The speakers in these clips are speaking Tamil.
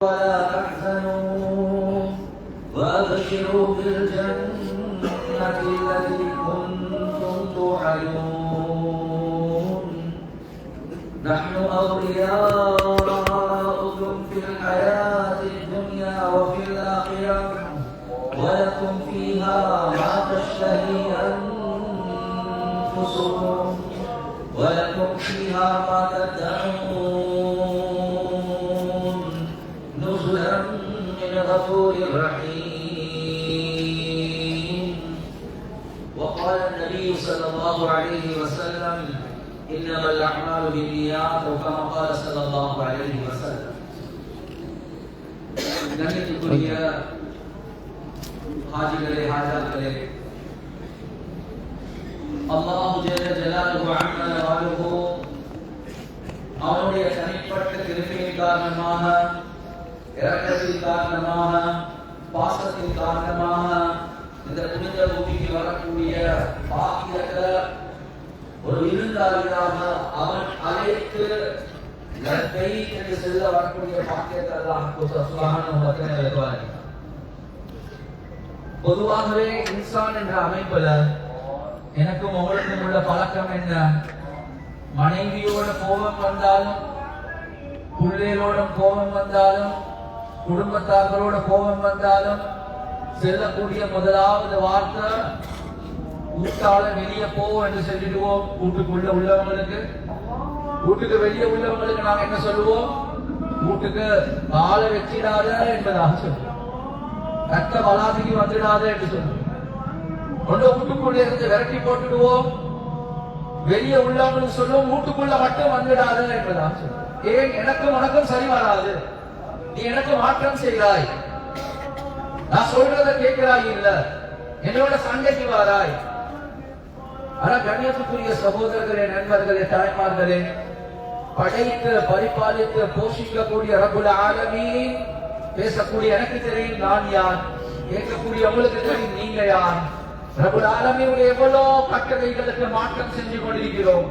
ولا تحزنوا وأبشروا بالجنة التي كنتم توعدون نحن أولياؤكم في الحياة الدنيا وفي الآخرة ولكم فيها ما تشتهي أنفسكم ولكم فيها ما تدعون نزلا من غفور رحيم. وقال النبي صلى الله عليه وسلم إنما الأعمال بالنيات أو كما قال صلى الله عليه وسلم. கண்ணியத்துக்குரிய ஹாஜிகளே ஹாஜாக்களே, அல்லாஹ் ஜல்ல ஜலாலுஹு அம்மன வாலுஹு அவனுடைய தனிப்பட்ட கிருபையின் காரணமாக, இரக்கத்தின் காரணமாக, பாசத்தின் காரணமாக இந்த புனித பூமிக்கு வரக்கூடிய பாக்கியத்தை ஒரு விருந்தாளியாக அவன் அழைத்து கை என்று செல்ல வரக்கூடிய பாக்கியத்தை அல்லாஹ் சுப்ஹானஹு வ தஆலா எழுதுவார். பொதுவாகவே இன்சான் என்ற அமைப்புல எனக்கும் உங்களுக்கும் உள்ள பழக்கம் என்ன? மனைவியோட கோபம் வந்தாலும், பிள்ளைகளோட கோபம் வந்தாலும், குடும்பத்தார்களோட கோபம் வந்தாலும் செல்லக்கூடிய முதலாவது வார்த்தை வீட்டால வெளியே போவோம் என்று சொல்லிடுவோம். வீட்டுக்குள்ள உள்ளவங்களுக்கு, வீட்டுக்கு வெளியே உள்ளவங்களுக்கு நாங்க என்ன சொல்லுவோம்? வீட்டுக்கு காலை வச்சிடாத என்பதாக சொல்லுவோம். ரத்த வளாதிக்கு வந்துடாத என்று சொல்லுவோம். ஒன்று வீட்டுக்குள்ள இருந்து விரட்டி போட்டுடுவோம். வெளியே உள்ளவங்களுக்கு சொல்லுவோம் வீட்டுக்குள்ள மட்டும் வந்துடாத என்பதாக சொல்லுவோம். ஏன்? எனக்கும் உனக்கும் சரி வராது, நீ எனக்கு மாற்றம் செய்கிறாய், நான் சொல்றத கேட்கிறாய், இல்ல என்னோட சண்டைக்கு வாராய். ஆனா கண்ணியத்துக்குரிய சகோதரர்களே, நண்பர்களே, தாய்மார்களே, படைத்து பரிபாலித்து போஷிக்கக்கூடிய ரப்புல் ஆலமீன் பேசக்கூடிய எனக்கு தெரியும் நான் யார், கேட்கக்கூடிய உங்களுக்கு தெரியும் நீங்க யார். ரப்புல் ஆலமீன் எவ்வளவு கட்டளைகளுக்கு மாற்றம் செஞ்சு கொண்டிருக்கிறோம்.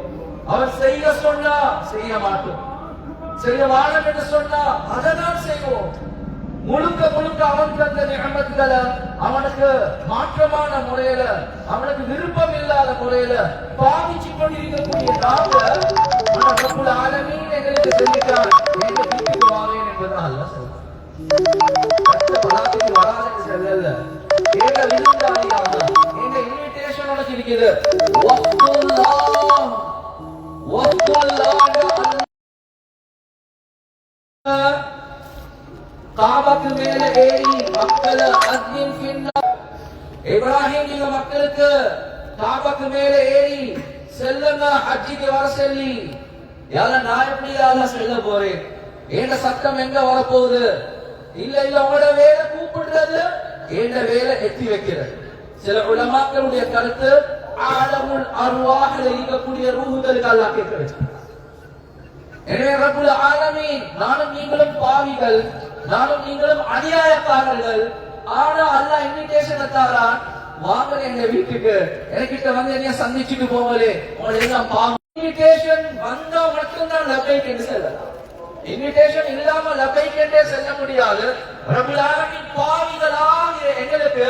அவன் செய்ய சொன்னா செய்ய மாட்டோம், செய்ய வாழம் என்று சொன்னா அதை தான் செய்வோம். முழுக்க முழுக்க அவன் தந்த நிஅமத்களை அவனுக்கு மாற்றமான முறையில, அவனுக்கு விருப்பம் இல்லாத முறையில பாவிச்சு கொண்டிருக்கக்கூடிய நாம ரப்புல் ஆலமீன் எங்களுக்கு சொல்லிட்டார், எங்க வீட்டுக்கு வாவேன் என்பதா அல்லாஹ் சொல்றான். பலாத்துக்கு வராதுன்னு சொல்லல, எங்க விருந்தாளியாக எங்க இன்விடேஷன் உனக்கு இருக்குது. காபாக்கு மேல ஏறி மக்கள் அஸ்மின் ஃபின்னா, இப்ராஹிம் இந்த மக்களுக்கு காபாக்கு மேல ஏறி செல்லுங்க, ஹஜ்ஜிக்கு வர சொல்லி. யார நான் எப்படி அல்லாஹ் செல்ல போறேன்? ஏண்ட சத்தம் எங்க வரப்போகுது? இல்ல இல்ல, உங்களோட வேலை கூப்பிடுறது, ஏண்ட வேலை எத்தி வைக்கிறது. சில உலமாக்களுடைய கருத்து ஆலமுல் அர்வாஹில் இருக்கக்கூடிய ரூஹுகளுக்கு அல்லாஹ் கேட்கிறது. எனவே ரப்புல் ஆலமீன், நானும் நீங்களும் பாவிகள், நானும் நீங்களும் அநியாயக்காரர்கள். ஆனா அல்லாஹ் இன்விடேஷன் தாரான், வாங்க எங்க வீட்டுக்கு, எனக்கிட்ட வந்து என்னைய சந்திச்சுட்டு போங்களே, உங்களை எல்லாம் பாவம். இன்விடேஷன் வந்தா மட்டும்தான் லபைக் என்று சொல்லலாம். இன்விடேஷன் இல்லாம லபைக் என்றே செல்ல முடியாது. ரப்புல் ஆலமீன் பாவிகளாகிய எங்களுக்கு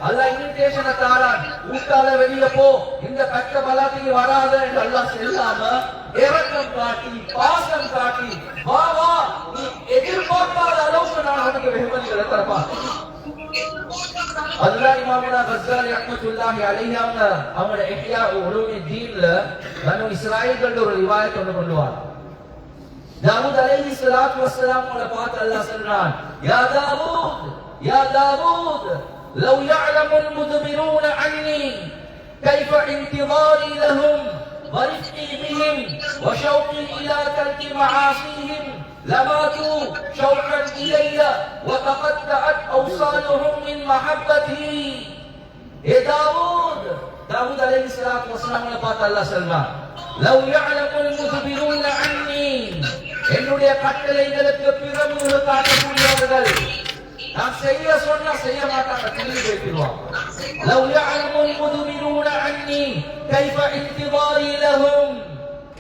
அல்லாஹ் இன்விடேஷனை தாரான், ஊட்டால வெளியே போ, இந்த கஷ்ட பலாத்துக்கு வராத என்று அல்லாஹ் செல்லாம இரக்கம் காட்டி பாசம் காட்டி வா வா, நீ எதிர்பார்க்காத அளவுக்கு நான் உனக்கு வெகுமதிகளை தரப்பான். அதுதான் இமாமுனா கஸ்ஸாலி ரஹ்மத்துல்லாஹி அலைஹி அவங்க இஹ்யா உலூமுத்தீன்ல பனு இஸ்ராயீல்களோட ஒரு ரிவாயத் கொண்டு வராங்க. தாவூத் அலைஹி ஸலாத்து வஸ்ஸலாம் அவங்கள பார்த்து அல்லாஹ் சொல்றான், யா தாவூத், யா தாவூத், லவ் يعلمul مدبرون عني كيف انتظاري لهم ورفقي بهم وشوقي إلى ترك معاصيهم لماتوا شوقا إلي وتقطعت أوصالهم من محبتي. ஏ தாவூத், தாவூத் அலைஹிஸ்ஸலாத்து வஸ்ஸலாம்ல பார்த்து அல்லாஹ் சொல்றான், லவ் يعلمul مدبرون عني, என்னுடைய கட்டளைகளுக்கு பிறகு காட்டக்கூடியவர்கள், நான் செய்ய சொன்னா செய்ய மாட்டாங்க, திரும்பி வைத்துருவாங்க. لو يعلم المدبرون عني كيف انتظاري لهم,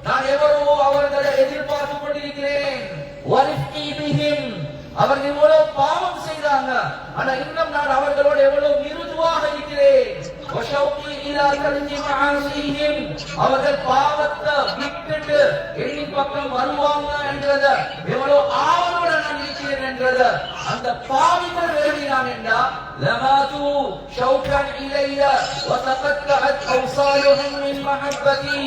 நான் எவரோ அவர்களை எதிர்பார்த்து கொண்டிருக்கிறேன். அவர்கள் எவ்வளவு பாவம் செய்தாங்க, ஆனா இன்னும் நான் அவர்களோட எவ்வளவு மிருதுவாக இருக்கிறேன். அவர்கள் பாவத்தை விட்டுட்டு எண்ணி பக்கம் வருவாங்க என்றத எவ்வளவு ஆவலோட நான் இருக்கிறேன் என்றத அந்த பாவிகள் விரும்பினான் என்றா லமாது ஷௌகன் இலைய வதகத்தஅத் அவ்சாலுஹும் மின் மஹப்பதி.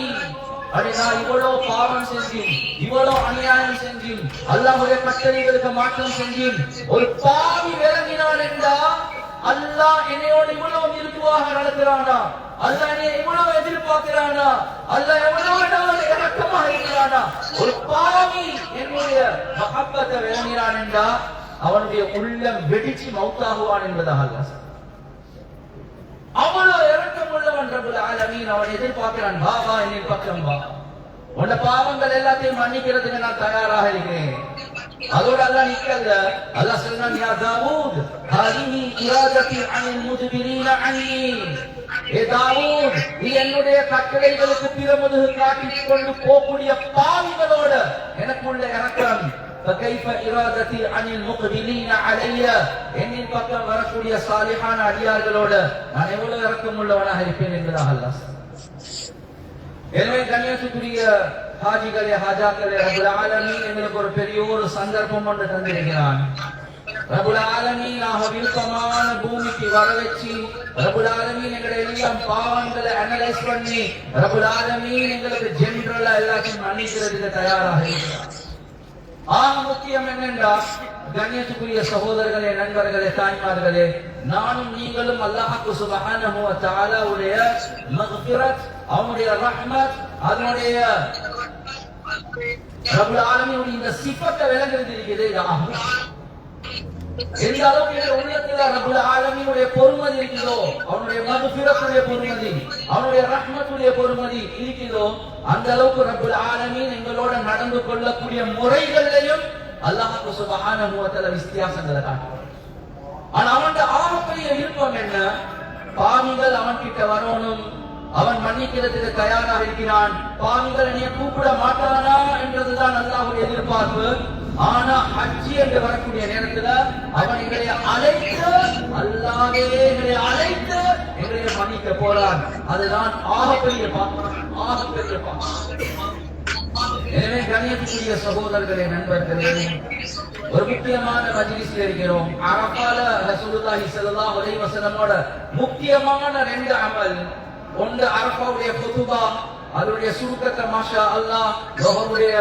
அடி நான் இவ்வளவு பாவம் செஞ்சேன், இவ்வளவு அநியாயம் செஞ்சேன், அல்லாஹ்வுடைய கட்டளைகளுக்கு மாற்றம் செஞ்சேன், ஒரு பாவி விளங்கினான் என்றா அல்லாஹ் என்னையோடு இவ்வளவு மிருதுவாக நடக்கிறானா, அல்லாஹ் என்னை இவ்வளவு எதிர்பார்க்கிறானா, அல்லாஹ் எவ்வளவு இறக்கமாக இருக்கிறானா. ஒரு பாவி என்னுடைய மஹப்பத்தை விளங்கினான் என்றா அவனுடைய உள்ளம் வெடிச்சு மௌத்தாகுவான் என்பதாக அல்லாஹ் அவ்வளவு இறக்கம் உள்ளவன் ரப்பல் ஆலமீன். அவன் எதிர்பார்க்கிறான், பாபா என்னின் பக்கம் வா, உன்ன பாவங்கள் எல்லாத்தையும் மன்னிக்கிறதுக்கு நான் தயாராக இருக்கிறேன். அதோட அல்லாஹ் நிக்கல, அல்லாஹ் சொல்றான், யா தாவூத் ஹாதிஹி இராததி அனில் முத்பிரீன அன்னி. ஏ தாவூத், நீ என்னுடைய கட்டளைகளுக்கு பிறமுதுகு காட்டிக் கொண்டு போகக்கூடிய பாவிகளோட எனக்குள்ள இறக்கம். فكيف إرادتي عن المقبلين علي. என்னின் பக்கம் வரக்கூடிய சாலிஹான அடியார்களோட நான் எவ்வளவு இரக்கம் உள்ளவனாக இருப்பேன் என்பதாக அல்லாஹ். எனவே கண்ணியத்துக்குரிய ஹாஜிகளே, ஹாஜாக்களே, ரப்பல் ஆலமீன் எங்களுக்கு ஒரு பெரிய ஒரு சந்தர்ப்பம் ஒன்று தந்திருக்கிறான். ரப்பல் ஆலமீன் விருப்பமான பூமிக்கு வர வச்சு, ரப்பல் ஆலமீன் எங்களுடைய எல்லாம் பாவங்களை அனலைஸ் பண்ணி, ரப்பல் ஆலமீன் எங்களுக்கு ஜெனரலா எல்லாத்தையும் மன்னிக்கிறதுக்கு தயாராக இருக்கிறார். ஆக முக்கியம் என்னென்றா, கண்ணியத்துக்குரிய சகோதரர்களே, நண்பர்களே, தாய்மார்களே, நானும் நீங்களும் அல்லாஹ் சுப்ஹானஹு வ தஆலாவுடைய மக்ஃபிரத், அவனுடைய ரஹ்மத், அதனுடைய ரப்பல் ஆலமீனுடைய இந்த சிஃபத்தை விளங்குறது இருக்குது. எந்த அளவுக்கு என்ற உள்ளத்துல ரப்பல் ஆலமீனுடைய பொறுமதி இருக்குதோ, அவனுடைய மக்ஃபிரத்துடைய பொறுமதி, அவனுடைய ரஹ்மத்துடைய பொறுமதி இருக்குதோ, அந்த அளவுக்கு ரப்பல் ஆலமீன் எங்களோட நடந்து கொள்ளக்கூடிய முறைகளையும் அல்லாஹ் சுப்ஹானஹு வ தஆலா வித்தியாசங்களை காட்டுவார். ஆனா அவனுடைய ஆகப்பெரிய விருப்பம் என்ன? பாவிகள் அவன் கிட்ட வரணும், அவன் மன்னிக்கிறதுக்கு தயாராக இருக்கிறான். பாவிகள் என்னைய கூப்பிட மாட்டானா என்றதுதான் அல்லாஹ்வுடைய எதிர்பார்ப்பு. ஆனா ஹஜ்ஜி என்று வரக்கூடிய நேரத்துல அவன் எங்களை அழைத்து, அல்லாஹ்வே எங்களை அழைத்து எங்களை மன்னிக்க போறான். அதுதான் ஆகப்பெரிய பாக்கியம், ஆகப்பெரிய பாக்கியம். எனவே கண்ணியத்துக்குரிய சகோதரர்களே, நண்பர்களே, ஒரு முக்கியமான மஜ்லிஸ்ல இருக்கிறோம். அரஃபால ரசூலுல்லாஹி ஸல்லல்லாஹு அலைஹி வஸல்லமோட முக்கியமான 2 அமல். ஒன்று அரஃபாவுடைய குதுபா, அதனுடைய சுருக்கத்தை மாஷா அல்லாஹ் லுஹருடைய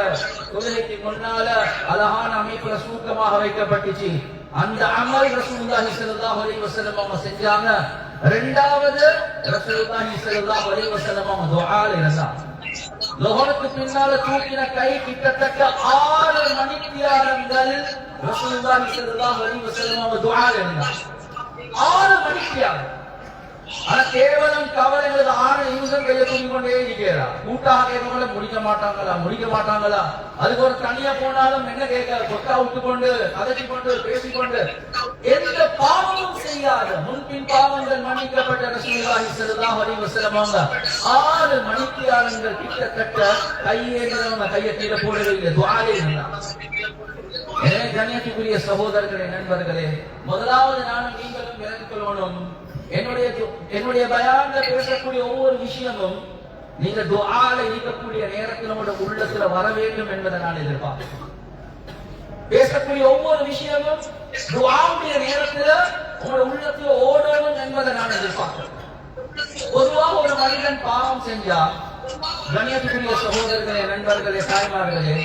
தொழுகைக்கு முன்னால அழகான அமைப்புல சுருக்கமாக வைக்கப்பட்டுச்சு. அந்த அமல் ரசூலுல்லாஹி ஸல்லல்லாஹு அலைஹி வஸல்லம் அவங்க செஞ்சாங்க. இரண்டாவது ரசூலுல்லாஹி ஸல்லல்லாஹு அலைஹி வஸல்லம் அவங்க துஆல இருந்தாங்க. லுஹருக்கு பின்னால தூக்கின கை கிட்டத்தட்ட 6 மணித்தியாலங்கள் ரசூலுல்லாஹி ஸல்லல்லாஹு அலைஹி வஸல்லம் அவங்க துஆல இருந்தாங்க. 6 மணித்தியாலம். ஆனா கேவலம் கவலைங்களுக்கு 6 நிமிஷம் கையை தூக்கி கொண்டே இருக்கிறா. கூட்டாக கேட்கவங்கள முடிக்க மாட்டாங்களா, அதுக்கு ஒரு தனியா போனாலும் என்ன கேட்க, கொக்கா விட்டு கொண்டு கதட்டி கொண்டு பேசிக்கொண்டு எந்த பாவமும் செய்யாத முன்பின் பாவங்கள் மன்னிக்கப்பட்ட ரசூலுல்லாஹி ஸல்லல்லாஹு அலைஹி வஸல்லம் அவங்க 6 மணித்தியாலங்கள் கிட்டத்தட்ட கையேந்திரவங்க கையை கீழே போடவே இல்லை, துஆலே இருந்தாங்க. எனவே கண்ணியத்துக்குரிய சகோதரர்களே, நண்பர்களே, முதலாவது நானும் நீங்களும் விளங்கிக் கொள்ளணும், என்னுடைய பயான்ல பேசக்கூடிய ஒவ்வொரு விஷயமும் நீங்க துஆல இருக்கக்கூடிய நேரத்தில் உங்களோட உள்ளத்துல வர வேண்டும் என்பதை நான் எதிர்பார்க்கிறேன். பேசக்கூடிய ஒவ்வொரு விஷயமும் துஆவுடைய நேரத்தில் உங்களோட உள்ளத்துல ஓடணும் என்பதை நான் எதிர்பார்க்கிறேன். பொதுவாக ஒரு மனிதன் பாவம் செஞ்சா, கண்ணியத்துக்குரிய சகோதரர்களே, நண்பர்களே, தாய்மார்களே,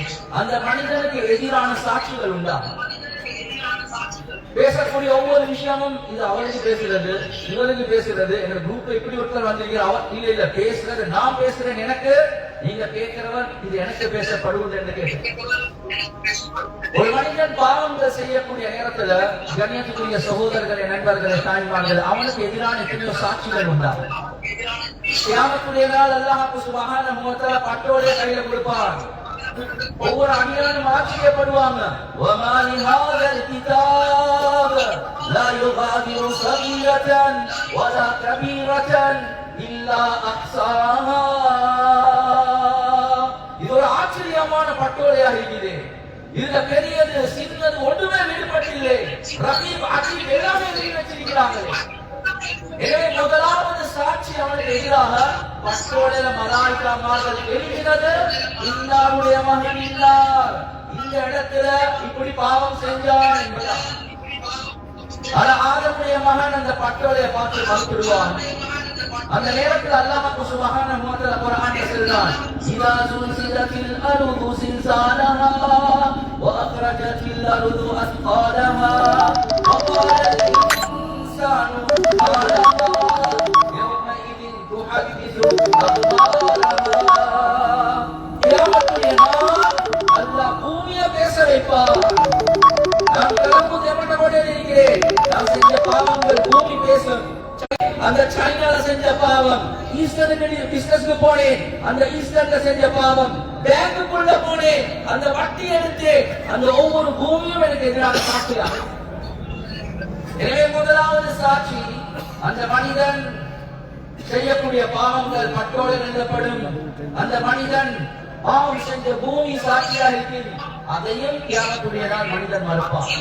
அந்த மனிதனுக்கு எதிரான சாட்சிகள் உண்டா? பேசக்கூடிய ஒவ்வொரு விஷயமும் இது அவளுக்கு பேசுறது, இவளுக்கு பேசுறது, எங்க குரூப்ல இப்படி ஒருத்தர் வந்திருக்கிற அவர் இல்ல பேசுறது, நான் பேசுறேன் எனக்கு, நீங்க கேட்கிறவர் இது எனக்கு பேசப்படுவது என்று கேட்டு ஒரு மனிதன் பாவங்கள் செய்யக்கூடிய நேரத்துல கண்ணியத்துக்குரிய சகோதரர்களே, நண்பர்களே, தாய்மார்கள், அவனுக்கு எதிரான எத்தனையோ சாட்சிகள் உண்டாகும். கியாமத்துடைய நாள் அல்லாஹ் சுப்ஹானஹு வ தஆலா பட்டோட கையில கொடுப்பான். ஒவ்வொரு அடியானும் ஆச்சரியப்படுவாங்க. وَمَا لِهَذَا الْكِتَابِ لَا يُغَادِرُ صَغِيرَةً وَلَا كَبِيرَةً إِلَّا أَحْصَاهَا. இது ஒரு ஆச்சரியமான பட்டோலையாக இருக்குது. இதுல பெரியது சின்னது ஒன்றுமே விடுபட்டில்லை. ரகீப் அதீத் எல்லாமே எழுதி வச்சிருக்கிறாங்க. எனவே முதலாவது சாட்சி அவனுக்கு எதிராக பட்டோட மலாய்க்காமார்கள் எழுதினது இன்னாருடைய மகன் இன்னார் இந்த இடத்துல இப்படி பாவம் செஞ்சான் என்பதான். ஆனா ஆதமுடைய மகன் அந்த பட்டோலையை பார்த்து மறுத்துடுவான். அந்த நேரத்தில் அல்லாஹ் சுப்ஹானஹு வ தஆலா குர்ஆன்ல சொல்றான், இதா சுல்சிலத்தில் அர்து சில்சாலஹா வ அக்ரஜத்தில் அர்து அஸ்காலஹா வ காலல் இன்சானு மாலஹா யௌமஇதின் துஹதிஸு அக்பாரஹா. கியாமத்துடைய நாள் அல்லாஹ் பூமியை பேச வைப்பார். நான் கலப்பு தேவன கொண்டே இருக்கிறேன். நான் செஞ்ச பாவங்கள் பூமி பேசும். அந்த சைனால செஞ்ச பாவம், ஈஸ்டர்னுக்கு பிசினஸ்க்கு போனேன், அந்த ஈஸ்டர்ல செஞ்ச பாவம், பேங்குக்குள்ள போனேன், அந்த வட்டி எடுத்து அந்த ஒவ்வொரு பூமியும் எனக்கு எதிராக சாட்சியாக. எனவே முதலாவது சாட்சி அந்த மனிதன் செய்யக்கூடிய பாவங்கள் பட்டோடு எழுதப்படும். அந்த மனிதன் பாவம் செஞ்ச பூமி சாட்சியாக இருக்கிறது. அதையும் கியாமத்துடைய நாள் மனிதன் மறுப்பான்.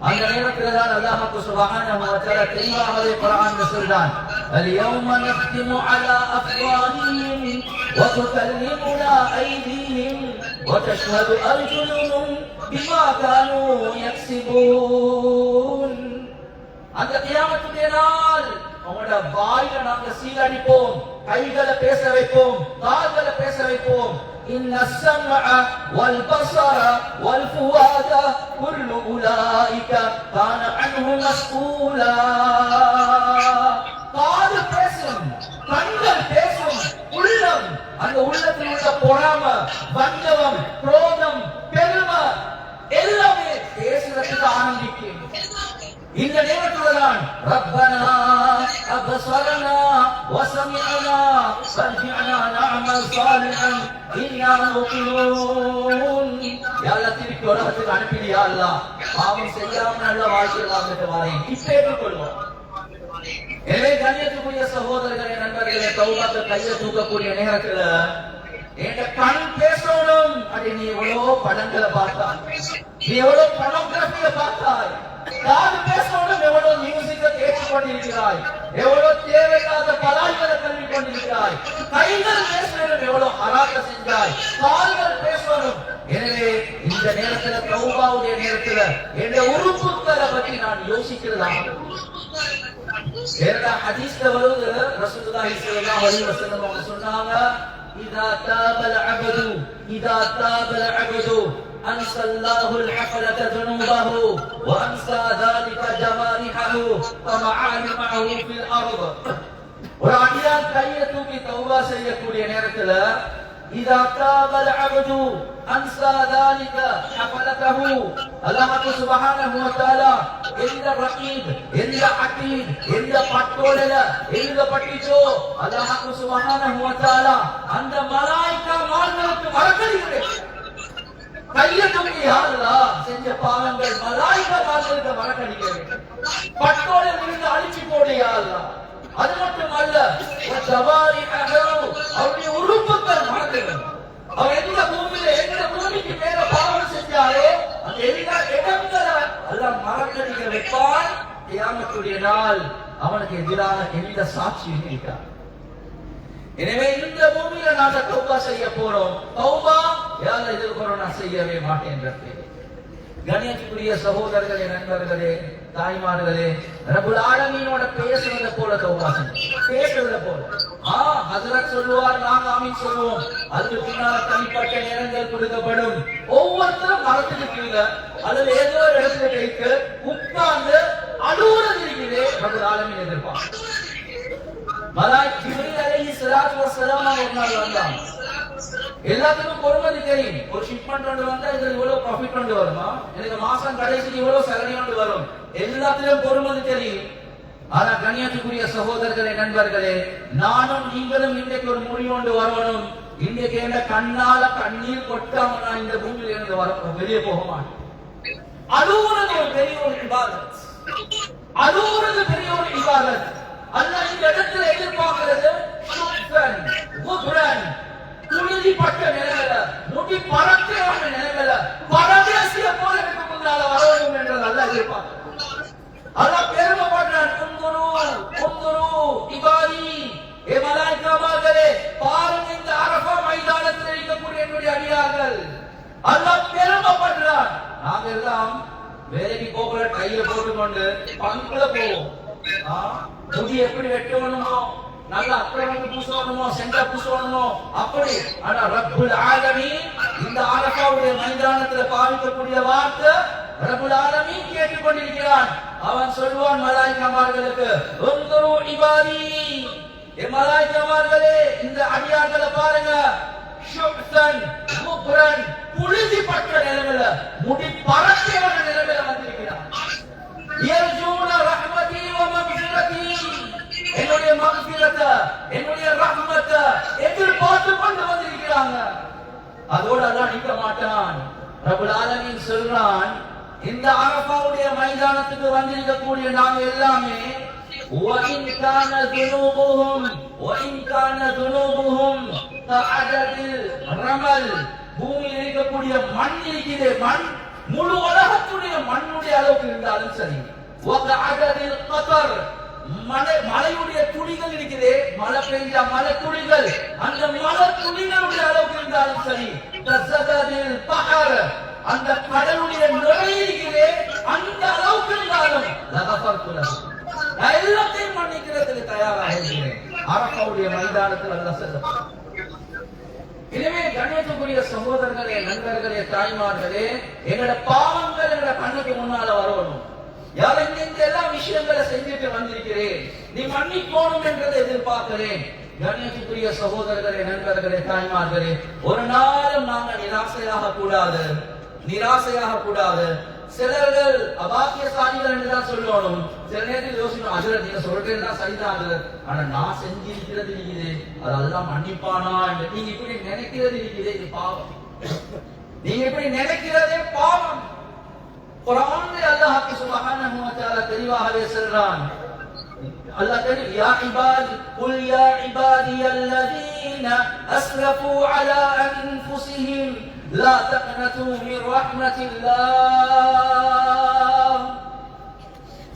அந்த நேரத்தில் தான் அல்லாஹ் சுப்ஹானஹு வ தஆலா தெளிவாகவே குர்ஆன்ல சொல்றான், அல்-யௌம நக்திமு அலா அஃப்வாஹிஹிம் வ துகல்லிமுனா ஐதீஹிம் வ தஷ்ஹது அர்ஜுலுஹும் பிமா கானூ யக்ஸிபூன். அந்த கியாமத்துடைய நாள் அவங்களோட வாயில நாங்க சீலடிப்போம், கைகளை பேச வைப்போம், கால்களை பேச வைப்போம். إن السمع والبصر والفؤاد كل أولئك كان عنه مسؤولا. காது பேசும், கண்கள் பேசும், உள்ளம் அந்த உள்ளத்தில் உள்ள பொறாமை, வஞ்சகம், குரோதம், பெருமை எல்லாமே பேசுறதுக்கு ஆரம்பிக்கும். இந்த நேரத்தில் தான் ரப்பனா அப்ஸரனா வஸமிஅனா ஃபர்ஜிஅனா நஅமல் சாலிஹன் இன்னா முக்மினூன். யா அல்லாஹ் திருப்பி உலகத்துக்கு அனுப்பிடு யா அல்லாஹ். பாவம் செய்யாம நல்ல வாழ்க்கை வாழ்ந்துட்டு வரேன். இப்ப ஏற்றுக்கொள்வோம். எனவே கண்ணியத்துக்குரிய சகோதரர்களே, நண்பர்களே, தௌபாக்கு கையை தூக்கக்கூடிய நேரத்துல என் கண் பேசணும். அது நீ எவ்வளவு படங்களை பார்த்தாய், நீ எவ்வளவு படோகிராஃபியை பார்த்தாய். காது பேசணும், எவ்வளவு மியூசிக்கை கேட்டுக் கொண்டிருக்கிறாய், எவ்வளவு தேவையில்லாத பலாய்களை கல்வி கொண்டிருக்கிறாய். கைகள் பேசணும், எவ்வளவு ஹராத்த செஞ்சாய். கால்கள் பேசணும். எனவே இந்த நேரத்துல தௌபாவுடைய நேரத்துல என் உறுப்புகளை பற்றி நான் யோசிக்கிறதா? வேற ஹதீஸ்ல வருது, ரசூலுல்லாஹி ஸல்லல்லாஹு அலைஹி வஸல்லம் அவங்க சொன்னாங்க, இதா தாபல் அப்து இதா தாபல் அப்து أنسى الله الحفلة ذنوبه وأنسى ذلك جوارحه ومعالمه في الأرض. ஒரு அடியான் கையை தூக்கி தௌபா செய்யக்கூடிய நேரத்துல இதா தாபல் அப்து அன்ஸா ذلك حفلته அல்லாஹ் சுப்ஹானஹு வ தஆலா எந்த ரகீப், எந்த அதீத், எந்த பட்டோலல எந்த பட்டிச்சோ அல்லாஹ் சுப்ஹானஹு வ தஆலா அந்த மலாயிகா மார்களுக்கு வரக்கடிக்கிறேன். கையை தூக்கி யா அல்லாஹ் செஞ்ச பாவங்கள் மலாயிகா மார்களுக்கு வரக்கடிக்கிறேன். பட்டோலை விழுந்து அழிச்சு போடு யா அல்லாஹ். அது மட்டுமல்ல, அவருடைய உறுப்புகள் மறந்துடும். அவர் எந்த பூமியில எந்த பூமிக்கு மேல பாவம் செஞ்சாரோ அந்த எல்லா இடங்களை எல்லாம் மறக்கடிக்க வைப்பான். கியாமத்துடைய நாள் அவனுக்கு எதிராக எந்த சாட்சியும் இருக்காது. எனவே இந்த பூமியில நாங்க தௌபா செய்ய போறோம். தௌபா யாரை எதிர்கொள்ள நான் செய்யவே மாட்டேன். கணியத்துக்குரிய சகோதரர்களே, நண்பர்களே, தாய்மார்களே, ரப்புல் ஆலமீனோட பேசுறத போல தௌபா பேசுறத போல. ஹஜ்ரத் சொல்லுவார், நாங்க ஆமீன் சொல்லுவோம். அதுக்கு பின்னால தனிப்பட்ட நேரங்கள் கொடுக்கப்படும். ஒவ்வொருத்தரும் மரத்துக்கு கீழே அல்லது ஏதோ ஒரு இடத்துல வைத்து உட்கார்ந்து அழுவுறது இருக்குது. ரப்புல் ஆலமீன் எதிர்ப்பார். மலாயிக் ஜிப்ரீல் அலைஹிஸ்ஸலாத்து வஸ்ஸலாம் ஒரு நாள் வந்தாங்க. எல்லாத்துக்கும் பொறுமதி தெரியும். ஒரு ஷிப்மெண்ட் ஒன்று வந்தா இதுல இவ்வளவு ப்ராஃபிட் ஒன்று வருமா, எனக்கு மாசம் கடைசிக்கு இவ்வளவு சேலரி ஒன்று வரும், எல்லாத்திலும் பொறுமதி தெரியும். ஆனா கண்ணியத்துக்குரிய சகோதரர்களே, நண்பர்களே, நானும் நீங்களும் இன்றைக்கு ஒரு முடிவு ஒன்று வரணும். இன்றைக்கு என்ற கண்ணால கண்ணீர் கொட்டாம நான் இந்த பூமியில இருந்து வெளியே போக மாட்டேன். அழுவுறது ஒரு பெரிய ஒரு இபாதத். அழுவுறது பெரிய ஒரு இபாதத். அல்லாஹ் இந்த இடத்துல எதிர்பார்க்கிறது சுக்ரன், குஃப்ரன். உறுதிப்பட்ட நிலைமையில முடி பறக்கையான நிலைமையில பரதேசிய போல எனக்கு முன்னால வரணும் என்று நல்லா எதிர்பார்க்க அல்லாஹ் பெருமைப்படுறான். உந்துரு இபாதி ஏ மலாயிகாமார்களே பாருங்க இந்த அரஃபா மைதானத்தில் இருக்கக்கூடிய என்னுடைய அடியார்கள். அல்லாஹ் பெருமைப்படுறான். நாங்க எல்லாம் வேலைக்கு போகிற கையில போட்டுக்கொண்டு பங்குல போவோம். முடி எப்படி வெட்டணுமோ நல்ல அக்கிரமத்தை பூசணுமோ சென்ற பூசணுமோ அப்படி. ஆனா ரப்புல் ஆலமீன் இந்த அரஃபாவுடைய மைதானத்துல பாவிக்கக்கூடிய வார்த்தை ரப்புல் ஆலமீன் கேட்டுக்கொண்டிருக்கிறான். அவன் சொல்வான் மலாயிகாமார்களுக்கு, உந்துரு இபாதி ஏ மலாயிகாமார்களே இந்த அடியார்களை பாருங்க, ஷுப்தன் முக்ரன் புழுதிப்பட்ட நிலைமையில முடி பறக்கையான நிலைமையில வந்திருக்கிறான். யர்ஜூன ரஹ்மதி வ மக்ஃபிரதி என்னுடைய மக்ஃபிரத்தை என்னுடைய ரஹ்மத்தை எதிர்பார்த்து கொண்டு வந்திருக்கிறாங்க. அதோட அல்லாஹ் நிற்க மாட்டான். ரப்புல் ஆலமீன் சொல்றான், இந்த அரஃபாவுடைய மைதானத்துக்கு வந்திருக்கக்கூடிய நாங்க எல்லாமே وَإِنْ كَانَ ذُنُوبُهُمْ كَعَدَدِ الرَّمَلِ பூமியில் இருக்கக்கூடிய மண் இருக்கிறே, மண் முழு உலகத்துடைய மண்ணுடைய அளவுக்கு இருந்தாலும் சரி, وَكَعَدَدِ الْقَطَرِ மலையுடைய துளிகள் இருக்கிறே, மழை பெய்ஞ்சா மலை துளிகள், அந்த மலை துளிகளுடைய அளவுக்கு இருந்தாலும் சரி, كَزَبَدِ الْبَحْرِ அந்த கடலுடைய நுரையிலே அந்த அளவுக்கு இருந்தாலும் லகஃபர்து லஹு நான் எல்லாத்தையும் மன்னிக்கிறதுக்கு தயாராக இருக்கிறேன். அரஃபாவுடைய மைதானத்தில் அல்லாஹ் சொல்றான். எனவே கண்ணியத்துக்குரிய சகோதரர்களே, நண்பர்களே, தாய்மார்களே, எங்களோட பாவங்கள் எங்களோட கண்ணுக்கு முன்னால வரணும். யார் இந்த எல்லா விஷயங்களை செஞ்சுட்டு வந்திருக்கிறேன், நீ மன்னிக்கணும் என்றதை எதிர்பார்க்கிறேன். கண்ணியத்துக்குரிய சகோதரர்களே, நண்பர்களே, தாய்மார்களே, ஒரு நாளும் நாங்கள் நிராசையாக கூடாது. சிலர்கள் அபாக்கியசாலிகள் என்றுதான் சொல்லணும். சில நேரத்தில் யோசிக்கணும், அதுல நீங்க சொல்றதுதான் சரிதான், ஆனா நான் செஞ்சிருக்கிறது இருக்குது, அதெல்லாம் மன்னிப்பானா என்று நீங்க இப்படி நினைக்கிறது இருக்குது, இது பாவம். நீங்க இப்படி நினைக்கிறதே பாவம். குர்ஆன்ல அல்லாஹ் சுப்ஹானஹு வ தஆலா தெளிவாகவே சொல்றான். அல்லாஹ் தெரியும், யா இபாதி குல் யா இபாதியல்லதீன அஸ்ரஃபு அலா அன்ஃபுஸிஹிம் லா தக்னது மின் ரஹ்மத்தில்லாஹ்.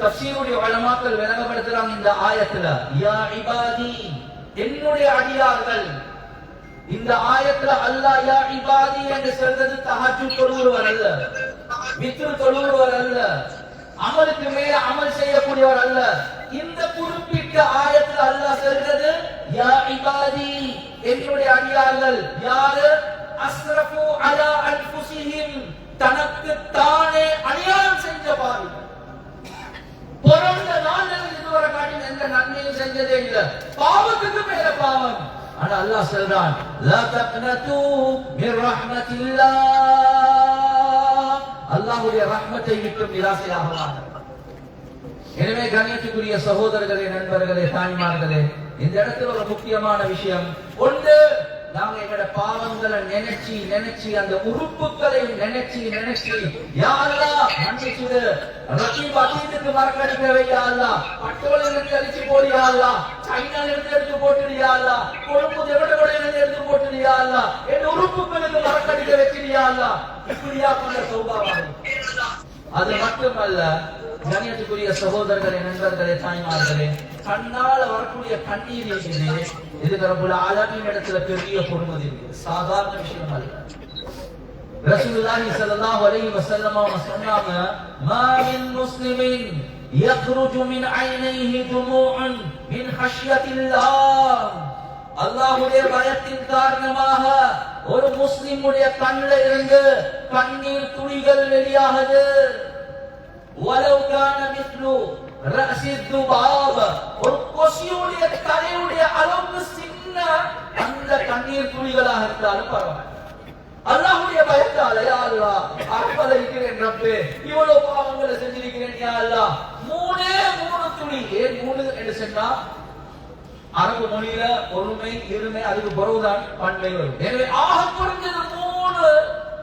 தஃசீருடைய உலமாக்கள் விளங்கப்படுத்துறாங்க இந்த ஆயத்துல, யா இபாதி என்னுடைய அடியார்கள். இந்த ஆயத்துல அல்லாஹ் யா இபாதி என்று சொல்றது தஹஜ்ஜுத் தொழுகிறவர் அல்ல, வித்ர் தொழுகிறவர் அல்ல, அமலுக்கு மேல அமல் செய்யக்கூடியவர் அல்ல. இந்த குறிப்பிட்ட ஆயத்துல அல்லாஹ் சொல்றது யா இபாதி என்னுடைய அடியார்கள். யாரு? அஸ்ரஃபு அலா அன்ஃபுஸிஹிம் தனக்கு தானே அநியாயம் செஞ்ச பாவிகள். பிறந்த நாளில் இதுவரை காட்டின எந்த நன்மையும் செஞ்சதே இல்ல, பாவத்துக்கு மேல பாவம். ஆனா அல்லாஹ் சொல்றான், லா தக்னது மின் ரஹ்மத்தில்லாஹ், அல்லாஹ்வுடைய ரஹ்மத்தை விட்டு நிராசையாகலாம். எனவே கண்ணியத்துக்குரிய சகோதரர்களே, நண்பர்களே, தாய்மார்களே, இந்த இடத்துல ஒரு முக்கியமான விஷயம் ஒன்று, நாங்க எங்கட பாவங்களை நினைச்சு அந்த உறுப்புகளை நினைச்சு யா அல்லாஹ் மன்னிச்சுடு, ரகீப் அதீதுக்கு மறக்கடிக்கவே யா அல்லாஹ், பட்டோல இருந்து அழிச்சு போடு யா அல்லாஹ், சைனால இருந்து எடுத்து போட்டுடு யா அல்லாஹ், கொழும்பு தேவடோட இருந்து எடுத்து போட்டுடு யா அல்லாஹ், என் உறுப்புகளுக்கு மறக்கடிக்க வச்சிடு யா அல்லாஹ், இப்படியா கொண்ட தௌபாவாக. அது மட்டுமல்ல கண்ணியத்துக்குரிய சகோதரர்களே, நண்பர்களே, தாய்மார்களே, கண்ணால வரக்கூடிய கண்ணீர் இருக்குது, இதுக்கு ரப்புல் ஆலமீன் இடத்துல பெரிய பொறுமதி இருக்கு, சாதாரண விஷயம் அல்ல. ரசூலுல்லாஹி ஸல்லல்லாஹு அலைஹி வஸல்லம் அவங்க சொன்னாங்க, மா மின் முஸ்லிமின் யக்ருஜு மின் ஐனைஹி துமூஉன் மின் ஹஷ்யத்தில்லாஹ், அல்லாஹ்வுடைய பயத்தின் காரணமாக ஒரு முஸ்லிமுடைய கண்ணில் இருந்து கண்ணீர் துளிகள் வெளியாகுது. வலவ் கான மிஸ்லு ரஸி துபாப், ஒரு கொசியுடைய தலையுடைய அளவுக்கு சின்ன அந்த கண்ணீர் துளிகளாக இருந்தாலும் பரவாயில்லை. அல்லாஹ்வுடைய பயத்தால யா அல்லாஹ் அரஃபால இருக்கிறேன் ரப்பே, இவ்வளவு பாவங்களை செஞ்சிருக்கிறேன் யா அல்லாஹ், மூணே துளி. ஏன் மூணு என்று சொன்னா அரபு மொழியில ஒருமை இருமை அதுக்கு பிறகுதான் பன்மை வரும். எனவே ஆக குறைஞ்சது 3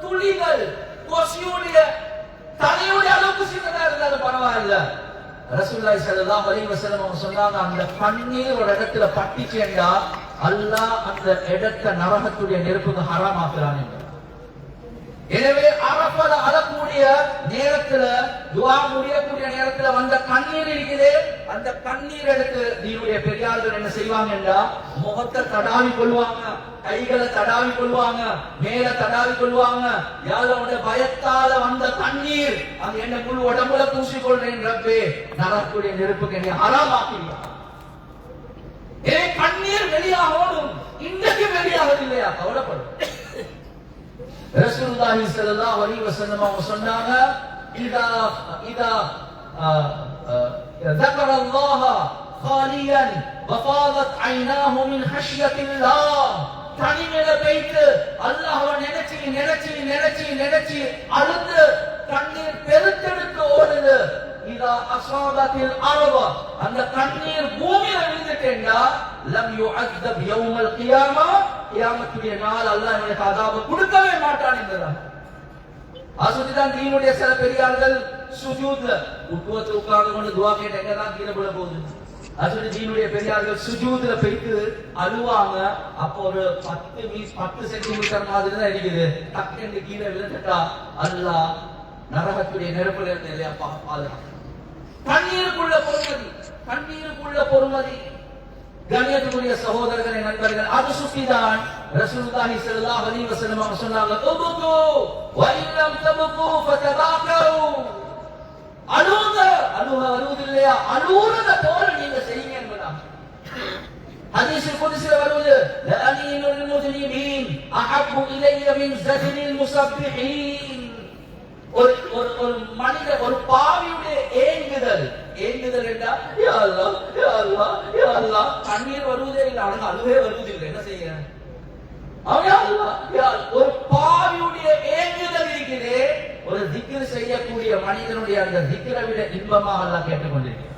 துளிகள் கொசியுடைய தலையுடைய அளவுக்கு சின்னதா இருந்தாலும் பரவாயில்ல. ரசூலுல்லாஹி ஸல்லல்லாஹு அலைஹி வஸல்லம் அவங்க சொன்னாங்க, அந்த கண்ணீர் ஒரு இடத்துல பட்டுச்சேண்டா அல்லாஹ் அந்த இடத்தை நரகத்துடைய நெருப்புக்கு ஹராமாக்குறான் என்று. எனவே அரஃபால அழக்கூடிய நேரத்துல துஆ முடியக்கூடிய நேரத்துல வந்த கண்ணீர் இருக்குது. அந்த கண்ணீர் எடுத்து தீனுடைய பெரியார்கள் என்ன செய்வாங்கன்னா முகத்தை தடாவி கொள்வாங்க, கைகளை தடாவி கொள்வாங்க, மேல தடாவி கொள்வாங்க. யாரோட பயத்தால வந்த கண்ணீர் அது என்ன முழு உடம்புல பூசிக்கொள்றேன் ரப்பே, நரகத்துடைய நெருப்புக்கு என்னை ஹராமாக்கிடுவான். கண்ணீர் வெளியாகணும். இன்றைக்கு வெளியாவது இல்லையா? கவலைப்படும். ரசூலுல்லாஹி ஸல்லல்லாஹு அலைஹி வஸல்லம் அவங்க சொன்னாங்க, இதா ذكر الله خاليا وفاضت عيناه من خشية الله. தனிமையில போயிட்டு அல்லாஹ்வை நினைச்சு நினைச்சு நினைச்சு நினைச்சு அழுது கண்ணீர் பெருத்தெடுத்து ஓடுது. இதா அஸாபத்தில் அர்வ, அந்த கண்ணீர் பூமியில விழுந்துட்டேன்னா லம் யுஅذب يوم القيامه, கியாமத்துடைய நாள் அல்லாஹ் இவனுக்கு அதாபு கொடுக்கவே மாட்டான் என்றார். அதுதான் தீனுடைய சில பெரியார்கள் சுஜூத்ல உட்வத்து உட்கார்ந்து கொண்டு துஆ கேட்டு எங்க தான் கீழே விழ போகுது. அதுக்கு தீனுடைய பெரியார்கள் சுஜூத்ல போயிட்டு அழுவாங்க. அப்போ ஒரு 10 சென்டிமீட்டர் மாதிரி தான் இருக்குது. டக்குன்னு கீழே விழுந்துட்டா அல்லாஹ் நரகத்துடைய நெருப்புல இருந்து இல்லையா பாதுகாப்பு. கண்ணீருக்குள்ள பொறுமதி, கண்ணீருக்குள்ள பொறுமதி. கண்ணியத்துக்குரிய சகோதரர்களே, நண்பர்கள், அது சுத்திதான் ரசூலுல்லாஹி ஸல்லல்லாஹு அலைஹி வஸல்லம் சொன்னாங்க, உபுகு வ இல்லம் தபுகு ஃபதபாகு. அழுங்க, அழுவது இல்லையா, அழுறத போல நீங்க செய்யுங்க என்பதா ஹதீஸில் குத்ஸில வருது, லஅலீனுல் முஜ்ரிமீன் அஹப்பு இலைய மின் ஸஜ்ரில் முஸப்பிஹீன். ஒரு மனித ஒரு பாவியுடைய ஏங்குதல் என்றா யா அல்லாஹ் யா அல்லாஹ் யா அல்லாஹ், கண்ணீர் வருவதே இல்லை, அவனுக்கு அழுவே வருவதில்லை. என்ன செய்ய? ஒரு பாவியுடைய ஏங்குதல் இருக்கிறே, ஒரு திக்ர் செய்யக்கூடிய மனிதனுடைய அந்த திக்ரை விட இன்பமாக அல்லாஹ் கேட்டுக்கொண்டிருக்கிறார்.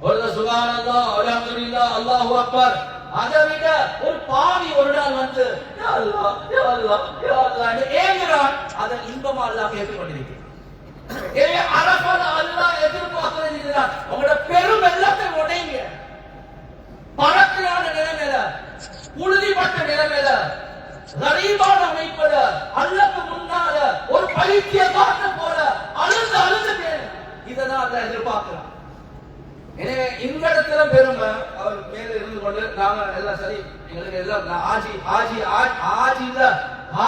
ஒரு சுப்ஹானல்லாஹ் அல்ஹம்துலில்லாஹ் அல்லாஹு அக்பர், அதை விட ஒரு பாவி ஒரு நாள் வந்து யா அல்லாஹ் யா அல்லாஹ் யா அல்லாஹ் ஏங்குறான், அதை இன்பமா அல்லாஹ் கேட்டுக்கொண்டிருக்கிறார். அரஃபால அல்லாஹ் எதிர்பார்க்கிறான், உங்களோட பெரும் வெள்ளத்தை உடைங்க. பறக்கையான நிலைமையில, உறுதிப்பட்ட நிலைமையில, கரீபான அமைப்புல, அல்லாஹ்க்கு முன்னால ஒரு பைத்தியக்காரன போல அழுது அழுது இதெல்லாம் அல்லாஹ் எதிர்பார்க்கிறான். எனவே இந்த இடத்துல பெருமை அவர் மேல இருந்து கொண்டு நாங்க எல்லாம் சரி, எங்களுக்கு எல்லாம் ஆஜி ஆஜி ஆஜி இல்ல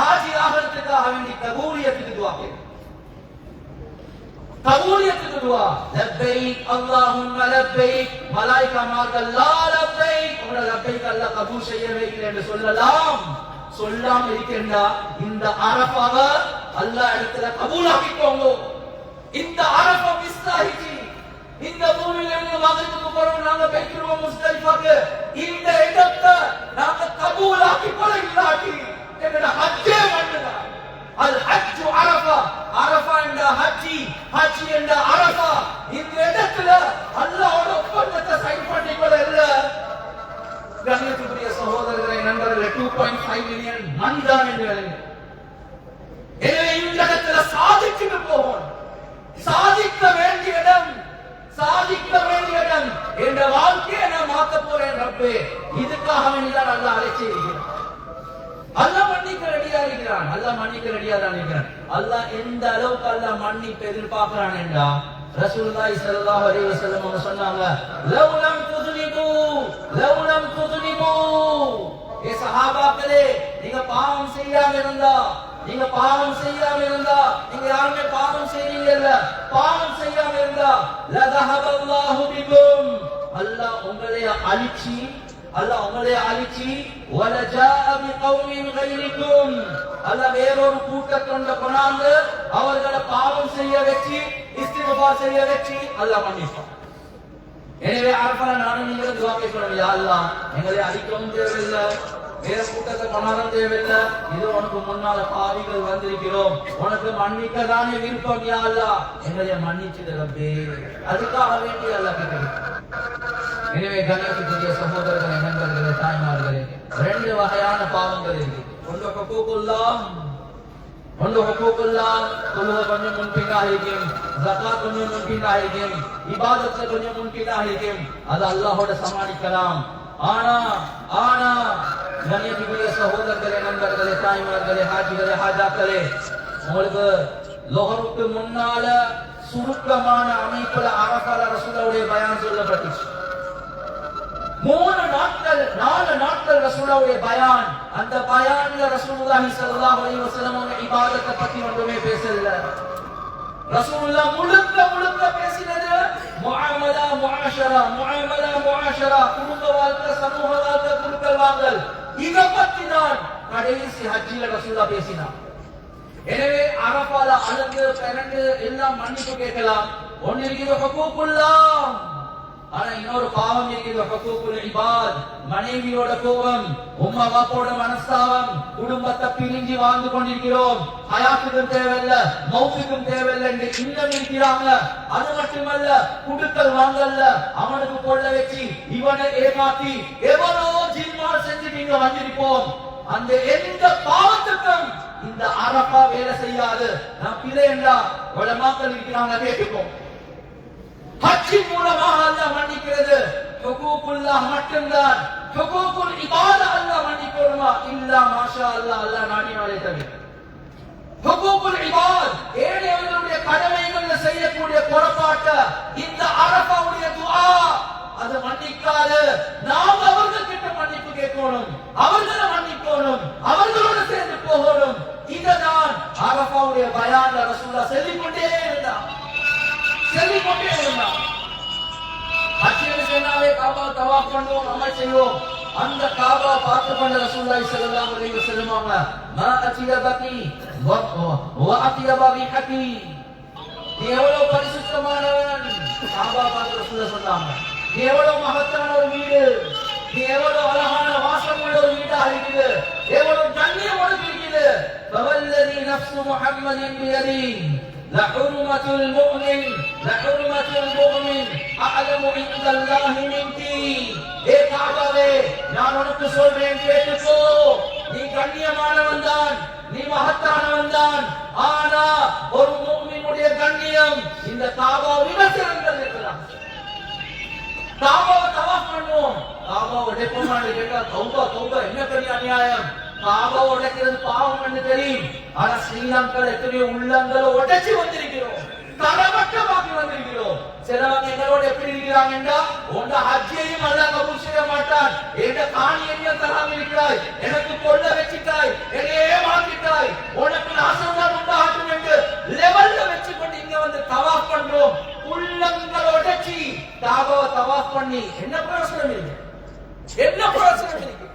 ஆஜி ஆகிறதுக்காக வேண்டி கபூலியத்துக்கு துஆ கேட்கிறோம். கபூலியத்துக்கு துஆ, லப்பைக் அல்லாஹும்ம லப்பைக், மலாயிகா மார்கள் லா லப்பைக், உங்களோட லப்பைக் அல்லாஹ் கபூல் செய்யவே இல்லை என்று சொல்லலாம். சொல்லாம இருக்கேன்டா இந்த அரஃபாவ அல்லாஹ் இடத்துல கபூலாக்கிக்கோங்க. இந்த அரஃபா மிஸ் ஆயிடுச்சு. இந்த பூமியில இருந்து மகரிபுக்கு போறோம், நாங்க போய்க்கிறோம் முஸ்தலிஃபாக்கு. இந்த இடத்தை நாங்க கபூலாக்கி போல இல்லாட்டி எங்கட ஹஜ்ஜே பண்ணுங்க. அல் ஹஜ்ஜு அரஃபா, அரஃபா என்ற ஹஜ்ஜி, ஹஜ்ஜி என்ற அரஃபா. இந்த இடத்துல அல்லாஹ்வோட ஒப்பந்தத்தை சைன் பண்ணி போல இல்ல. கண்ணியத்துக்குரிய சகோதரர்களே, நண்பர்களே, 2.5 மில்லியன் மன்தான் என்று எழுதுங்க. எனவே இந்த இடத்துல சாதிச்சுட்டு போகணும். சாதிக்க வேண்டிய இடம், சாதிக்க வேண்டிய இடம். என்ற வாழ்க்கையை நான் மாத்த போறேன் ரப்பே, இதுக்காக வேண்டிதான் அல்லாஹ் அழைச்சிருக்கிறான். அல்லாஹ் மன்னிக்க ரெடியா இருக்கிறான். அல்லாஹ் மன்னிக்க ரெடியா தான் இருக்கிறான். அல்லாஹ் எந்த அளவுக்கு அல்லாஹ் மன்னிப்பு எதிர்பார்க்கிறான் என்றா, ரசூலுல்லாஹி ஸல்லல்லாஹு அலைஹி வஸல்லம் அவங்க சொன்னாங்க, லவ்லம் துذنبு லவ்லம் துذنبு. ஏ சஹாபாக்களே, நீங்க பாவம் செய்யாம இருந்தா, நீங்க பாவம் செய்யாம இருந்தா, நீங்க யாருமே பாவம் செய்றீங்கல்ல, பாவம் செய்யாம இருந்தா, லதஹபல்லாஹு பிகும், அல்லாஹ் உங்களை அழிச்சி, அல்லாஹ் உங்களை அழிச்சி, வலஜாஅ பிகௌமின் கைரிக்கும், அல்லாஹ் வேறொரு கூட்டத்தை கொண்டாந்து அவர்களை பாவம் செய்ய வச்சு, இஸ்திக்பார் செய்ய வச்சு அல்லாஹ் மன்னிப்பான். எனவே அரஃபால நானும் நீங்களும் துஆ கேட்கணும், யா அல்லாஹ் எங்களை அழிக்கவும் தேவையில்லை, வேற கூட்டத்தை கொண்டாடும் தேவையில்லை, இது உனக்கு முன்னால பாவிகள் வந்திருக்கிறோம், உனக்கு மன்னிக்க தானே விருப்பம், யா அல்லாஹ் எங்களை மன்னிச்சுடு ரப்பே, அதுக்காக வேண்டி அல்லாஹ் கேட்கிறேன். எனவே கண்ணியத்துக்குரிய சகோதரர்களே, நண்பர்களே, தாய்மார்களே, 2 வகையான பாவங்கள் இருக்கு. ஒன்று ஹுக்கூக்குல்லாஹ், ஒன்று ஹுக்கூக்குல்லாஹ், தொழுக கொஞ்சம் முன்பின்னாக இருக்கும், ஜகாத் கொஞ்சம் முன்பின்னாக இருக்கும், இபாதத்துல கொஞ்சம் முன்பின்னாக இருக்கும், அது அல்லாஹோட சமாளிக்கலாம். ஆனா ஆனா கண்ணியத்துக்குரிய சகோதரர்களே, நண்பர்களே, தாய்மார்களே, ஹாஜிகளே, ஹாஜாக்களே, உங்களுக்கு லொஹருக்கு முன்னால சுருக்கமான அமைப்புல அரஃபால ரசூலுல்லாஹ்வுடைய பயான் சொல்லப்பட்டுச்சு. 4 நாட்கள் ரசூலுல்லாஹ்வுடைய பயான். அந்த பயான்ல ரசூலுல்லாஹி ஸல்லல்லாஹு அலைஹி வஸல்லம் அவங்க இபாதத்தை பத்தி ஒன்றுமே பேசல. ரசூலுல்லாஹ் முழுக்க பேசினது முஆமலா முஆஷரா, குடும்ப வாழ்க்கை, சமூக வாழ்க்கை, குடுக்கல் வாங்கல், இத பத்தி தான் கடைசி ஹஜ்ஜில ரசூலுல்லாஹ் பேசினார். எனவே அரஃபால அழுது பிறந்து எல்லாம் மன்னிப்பு கேட்கலாம். ஒன்னு இருக்குது ஹுகூகுல்லாஹ், ஆனா இன்னொரு பாவம் இருக்குது ஹுகூகுல் இபாத். மனைவியோட கோபம், உம்மா பாப்போட மனஸ்தாபம், குடும்பத்தை பிரிஞ்சு வாழ்ந்து கொண்டிருக்கிறோம், ஹயாத்துக்கும் தேவையில்ல மௌத்துக்கும் தேவையில்லை என்று இன்னும் இருக்கிறாங்க. அது மட்டுமல்ல, குடுக்கல் வாங்கல்ல அவனுக்கு கொள்ள வச்சு இவனை ஏமாத்தி எவனோ ஜின்மால் செஞ்சு நீங்க வந்திருப்போம். அந்த எந்த பாவத்துக்கும் இந்த அரஃபா வேலை செய்யாது. நான் பிழை என்றா உலமாக்கள் இருக்கிறாங்க, கேட்டுப்போம். ஹஜ்ஜின் மூலமாக அல்லாஹ் மன்னிக்கிறது ஹுகூகுல்லாஹ் மட்டும்தான். ஹுகூகுல் இபாத அல்லாஹ் மன்னிக்கணுமா? இல்லா மாஷா அல்லாஹ், அல்லாஹ் நாடினாலே தவிர. ஹுகூகுல் இபாத் ஏழைகளுடைய கடமைகளை செய்யக்கூடிய பொறுப்பாட்ட இந்த அரஃபாவுடைய துஆ அது மன்னிக்காது. நாம் அவர்கிட்ட மன்னிப்பு கேட்கணும், அவர்களை மன்னிக்கணும், அவர்களோட சேர்ந்து போகணும். இதுதான் அரஃபாவுடைய பயான்ல ரசூலுல்லாஹ் சொல்லிக்கொண்டே இருந்தார். ஹஜ்ஜில் சென்னாவே காபா தவாஃப் பண்ணுவோம், அமல் செய்வோம். அந்த காபா பார்த்து கொண்ட ரசூலுல்லாஹி ஸல்லல்லாஹு அலைஹி வஸல்லம் அவங்க மா அத்தியபகி வ அத்தியப ரிஹகி, நீ எவ்வளவு பரிசுத்தமானவன். காபா பார்த்து ரசூலுல்லாஹ் சொன்னாங்க, நீ எவ்வளவு மகத்தான ஒரு வீடு, நீ எவ்வளவு அழகான வாசம் உள்ள ஒரு வீடாக இருக்குது, எவ்வளவு கண்ணியமோடு இருக்குது. ஃபவல்லதி நஃப்ஸு முஹம்மதின் பியதி لحرمة المؤمن أعلم عند الله منك. ஏ காபாவே, நான் உனக்கு சொல்றேன், கேட்டுக்கோ. நீ கண்ணியமானவன் தான், நீ மகத்தானவன் தான். ஆனா ஒரு முஃமினுடைய கண்ணியம் இந்த காபா விமர்சனங்கள் இருக்கலாம். காபாவை தவாஃப் பண்ணுவோம், காபா உடைப்போமான்னு கேட்டா தௌபா என்ன பெரிய அநியாயம். காபா உடைக்கிறது பாவம் என்று தெரியும். ஆனா ஸ்ரீலங்கால எத்தனையோ உள்ளங்களை உடைச்சு வந்திருக்கிறோம், தரமட்டமாக்கி வந்திருக்கிறோம். சிலவங்க எங்களோட எப்படி இருக்கிறாங்கன்னா, உங்க ஹஜ்ஜையும் அல்லாஹ் கபூல் செய்ய மாட்டான், என்ற காணியையும் தராம இருக்கிறாய், எனக்கு கொள்ள வச்சுட்டாய், என்னையே மாத்திட்டாய், உனக்கு நாசம்தான் உண்டாகட்டும் என்று லெவல்ல வச்சு கொண்டு இங்க வந்து தவாஃப் பண்றோம். உள்ளங்களை உடைச்சி காபாவை தவாஃப் பண்ணி என்ன பிரயோசனம் இருக்கு? என்ன பிரயோசனம் இருக்கு?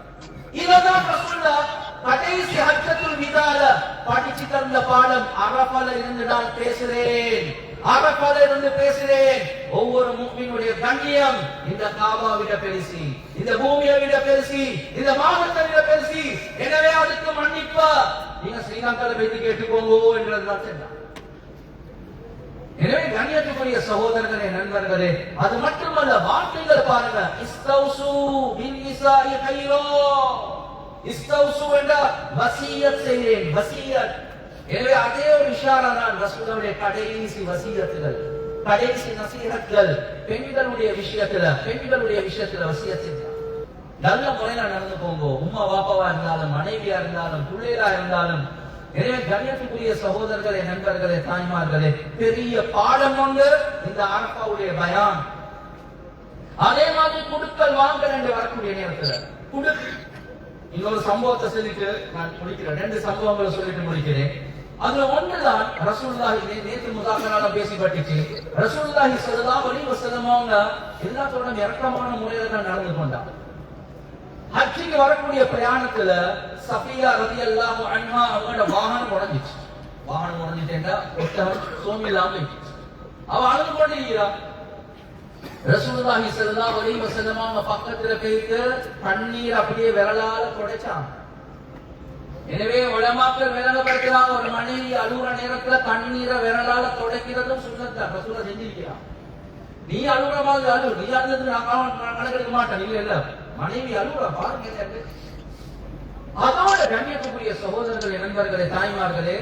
இததான் ரசூலுல்லாஹ் கடைசி ஹஜ்ஜத்துல் விதால படிச்சு தந்த பாடம். அரஃபால இருந்து நான் பேசுறேன், அரஃபால இருந்து பேசுறேன். ஒவ்வொரு முஃமினுடைய கண்ணியம் இந்த காபாவிட பெருசி, இந்த பூமியை விட பெருசி, இந்த மாதத்தை விட பெருசி. எனவே அதுக்கு மன்னிப்பா நீங்க ஸ்ரீலங்கால போய் கேட்டுக்கோங்க என்றதுதான் சொன்னார். எனவே கண்ணியத்துக்குரிய சகோதரர்களே, நண்பர்களே, அது மட்டுமல்ல, வார்த்தைகள் பாருங்க. இஸ்தௌசு பின் நிசாஇ கைரோ, இஸ்தௌசு என்ற வசியத் செய்றேன், வசியத். எனவே அதே ஒரு இஷாரா தான் ரசூலுல்லாஹ்வுடைய கடைசி வசியத்துகள், கடைசி நசீஹத்துகள். பெண்களுடைய விஷயத்துல வசியத் செஞ்சார். நல்ல முறையில நடந்து போங்க, உம்மா பாப்பாவா இருந்தாலும், மனைவியா இருந்தாலும், பிள்ளைகளா இருந்தாலும். எனவே கண்ணியத்துக்குரிய சகோதரர்களே, நண்பர்களே, தாய்மார்களே, பெரிய பாடம் ஒன்று இந்த அரஃபாவுடைய பயான். அதே மாதிரி குடுக்கல் வாங்கல் என்று வரக்கூடிய நேரத்தில் இன்னொரு சம்பவத்தை சொல்லிட்டு நான் முடிக்கிறேன். 2 சம்பவங்களை சொல்லிட்டு முடிக்கிறேன். அதுல ஒன்றுதான் ரசூலுல்லாஹி நேற்று முதாக்கரால பேசிப்பட்டுச்சு. ரசூலுல்லாஹி ஸல்லல்லாஹு அலைஹி வஸல்லம் அவங்க எல்லாத்தோட இறக்கமான முறையில தான் நடந்து கொண்டாங்க. ஹஜ்ஜிக்கு வரக்கூடிய பிரயாணத்துல சஃபியா ரலியல்லாஹு அன்ஹா அவங்களோட வாகனம் உடைஞ்சிச்சு. வாகனம் உடைஞ்சிட்டேன்னா ஒட்டகம் சோம்பி இல்லாம போயிடுச்சு. அவ அழுது கொண்டு இருக்கிறா. ரசூலுல்லாஹி ஸல்லல்லாஹு அலைஹி வஸல்லம் அவங்க பக்கத்துல போயிட்டு கண்ணீர் அப்படியே விரலால துடைச்சாங்க. எனவே உலமாக்கள் விளங்கப்படுத்துறாங்க, ஒரு மனைவி அழுகுற நேரத்துல கண்ணீரை விரலால துடைக்கிறதும் சுன்னத் தான். ரசூலுல்லாஹ் செஞ்சிருக்கிறான். நீ அழுகுற மாதிரி அழு, நீ அழுது நான் கணக்கெடுக்க மாட்டேன். இல்ல மனைவி அழுகுற பாருங்க. அதோட கண்ணியத்துக்குரிய சகோதரர்களே, நண்பர்களே, தாய்மார்களே,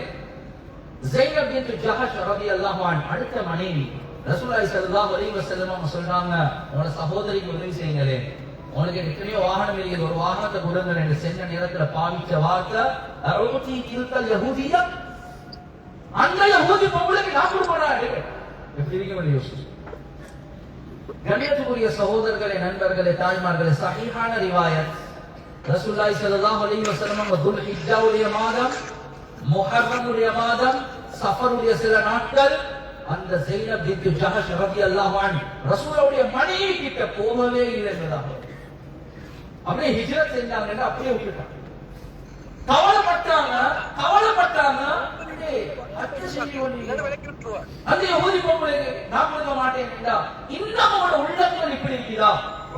ஸைனப் பின்த் ஜஹஷ் ரலியல்லாஹு அன்ஹா அடுத்த மனைவி. ரசூலுல்லாஹி ஸல்லல்லாஹு அலைஹி வஸல்லம் அவங்க சொல்றாங்க, உங்க சகோதரிக்கு உதவி செய்யுங்களே. உங்களுக்கு எத்தனையோ வாகனம் இருக்குது, ஒரு வாகனத்தை கொடுங்க என்று சென்ற நேரத்துல பாவிச்ச வார்த்தை அரோதி இருக்கல் யஹூதியா, அந்த யஹூதி பொம்பளைக்கு நான் கொடுப்பேனா எப்படி இருக்க முடியும் யோசிச்சு. கண்ணியத்துக்குரிய சகோதரர்களே, நண்பர்களே, தாய்மார்களே, சஹீஹான ரிவாயத் ரசூலுல்லாஹி ஸல்லல்லாஹு அலைஹி வஸல்லம் துல் ஹிஜ்ஜாவுடைய மாதம், முஹர்ரமுடைய மாதம், சஃபருடைய சில நாட்கள் அந்த ஸைனப் பின்த் ஜஹஷ் ரலியல்லாஹு அன்ஹா ரசூலுடைய மனைவி கிட்ட போகவே இல்லைங்களாம். அப்படியே ஹிஜ்ரத் செஞ்சாங்க, அப்படியே விட்டுட்டாங்க. கவலைப்பட்டாங்க. அந்த யஹூதி பொம்பளைக்கு நான் கொடுக்க மாட்டேன். இன்னும் உள்ளங்கள் இப்படி இருக்குதா?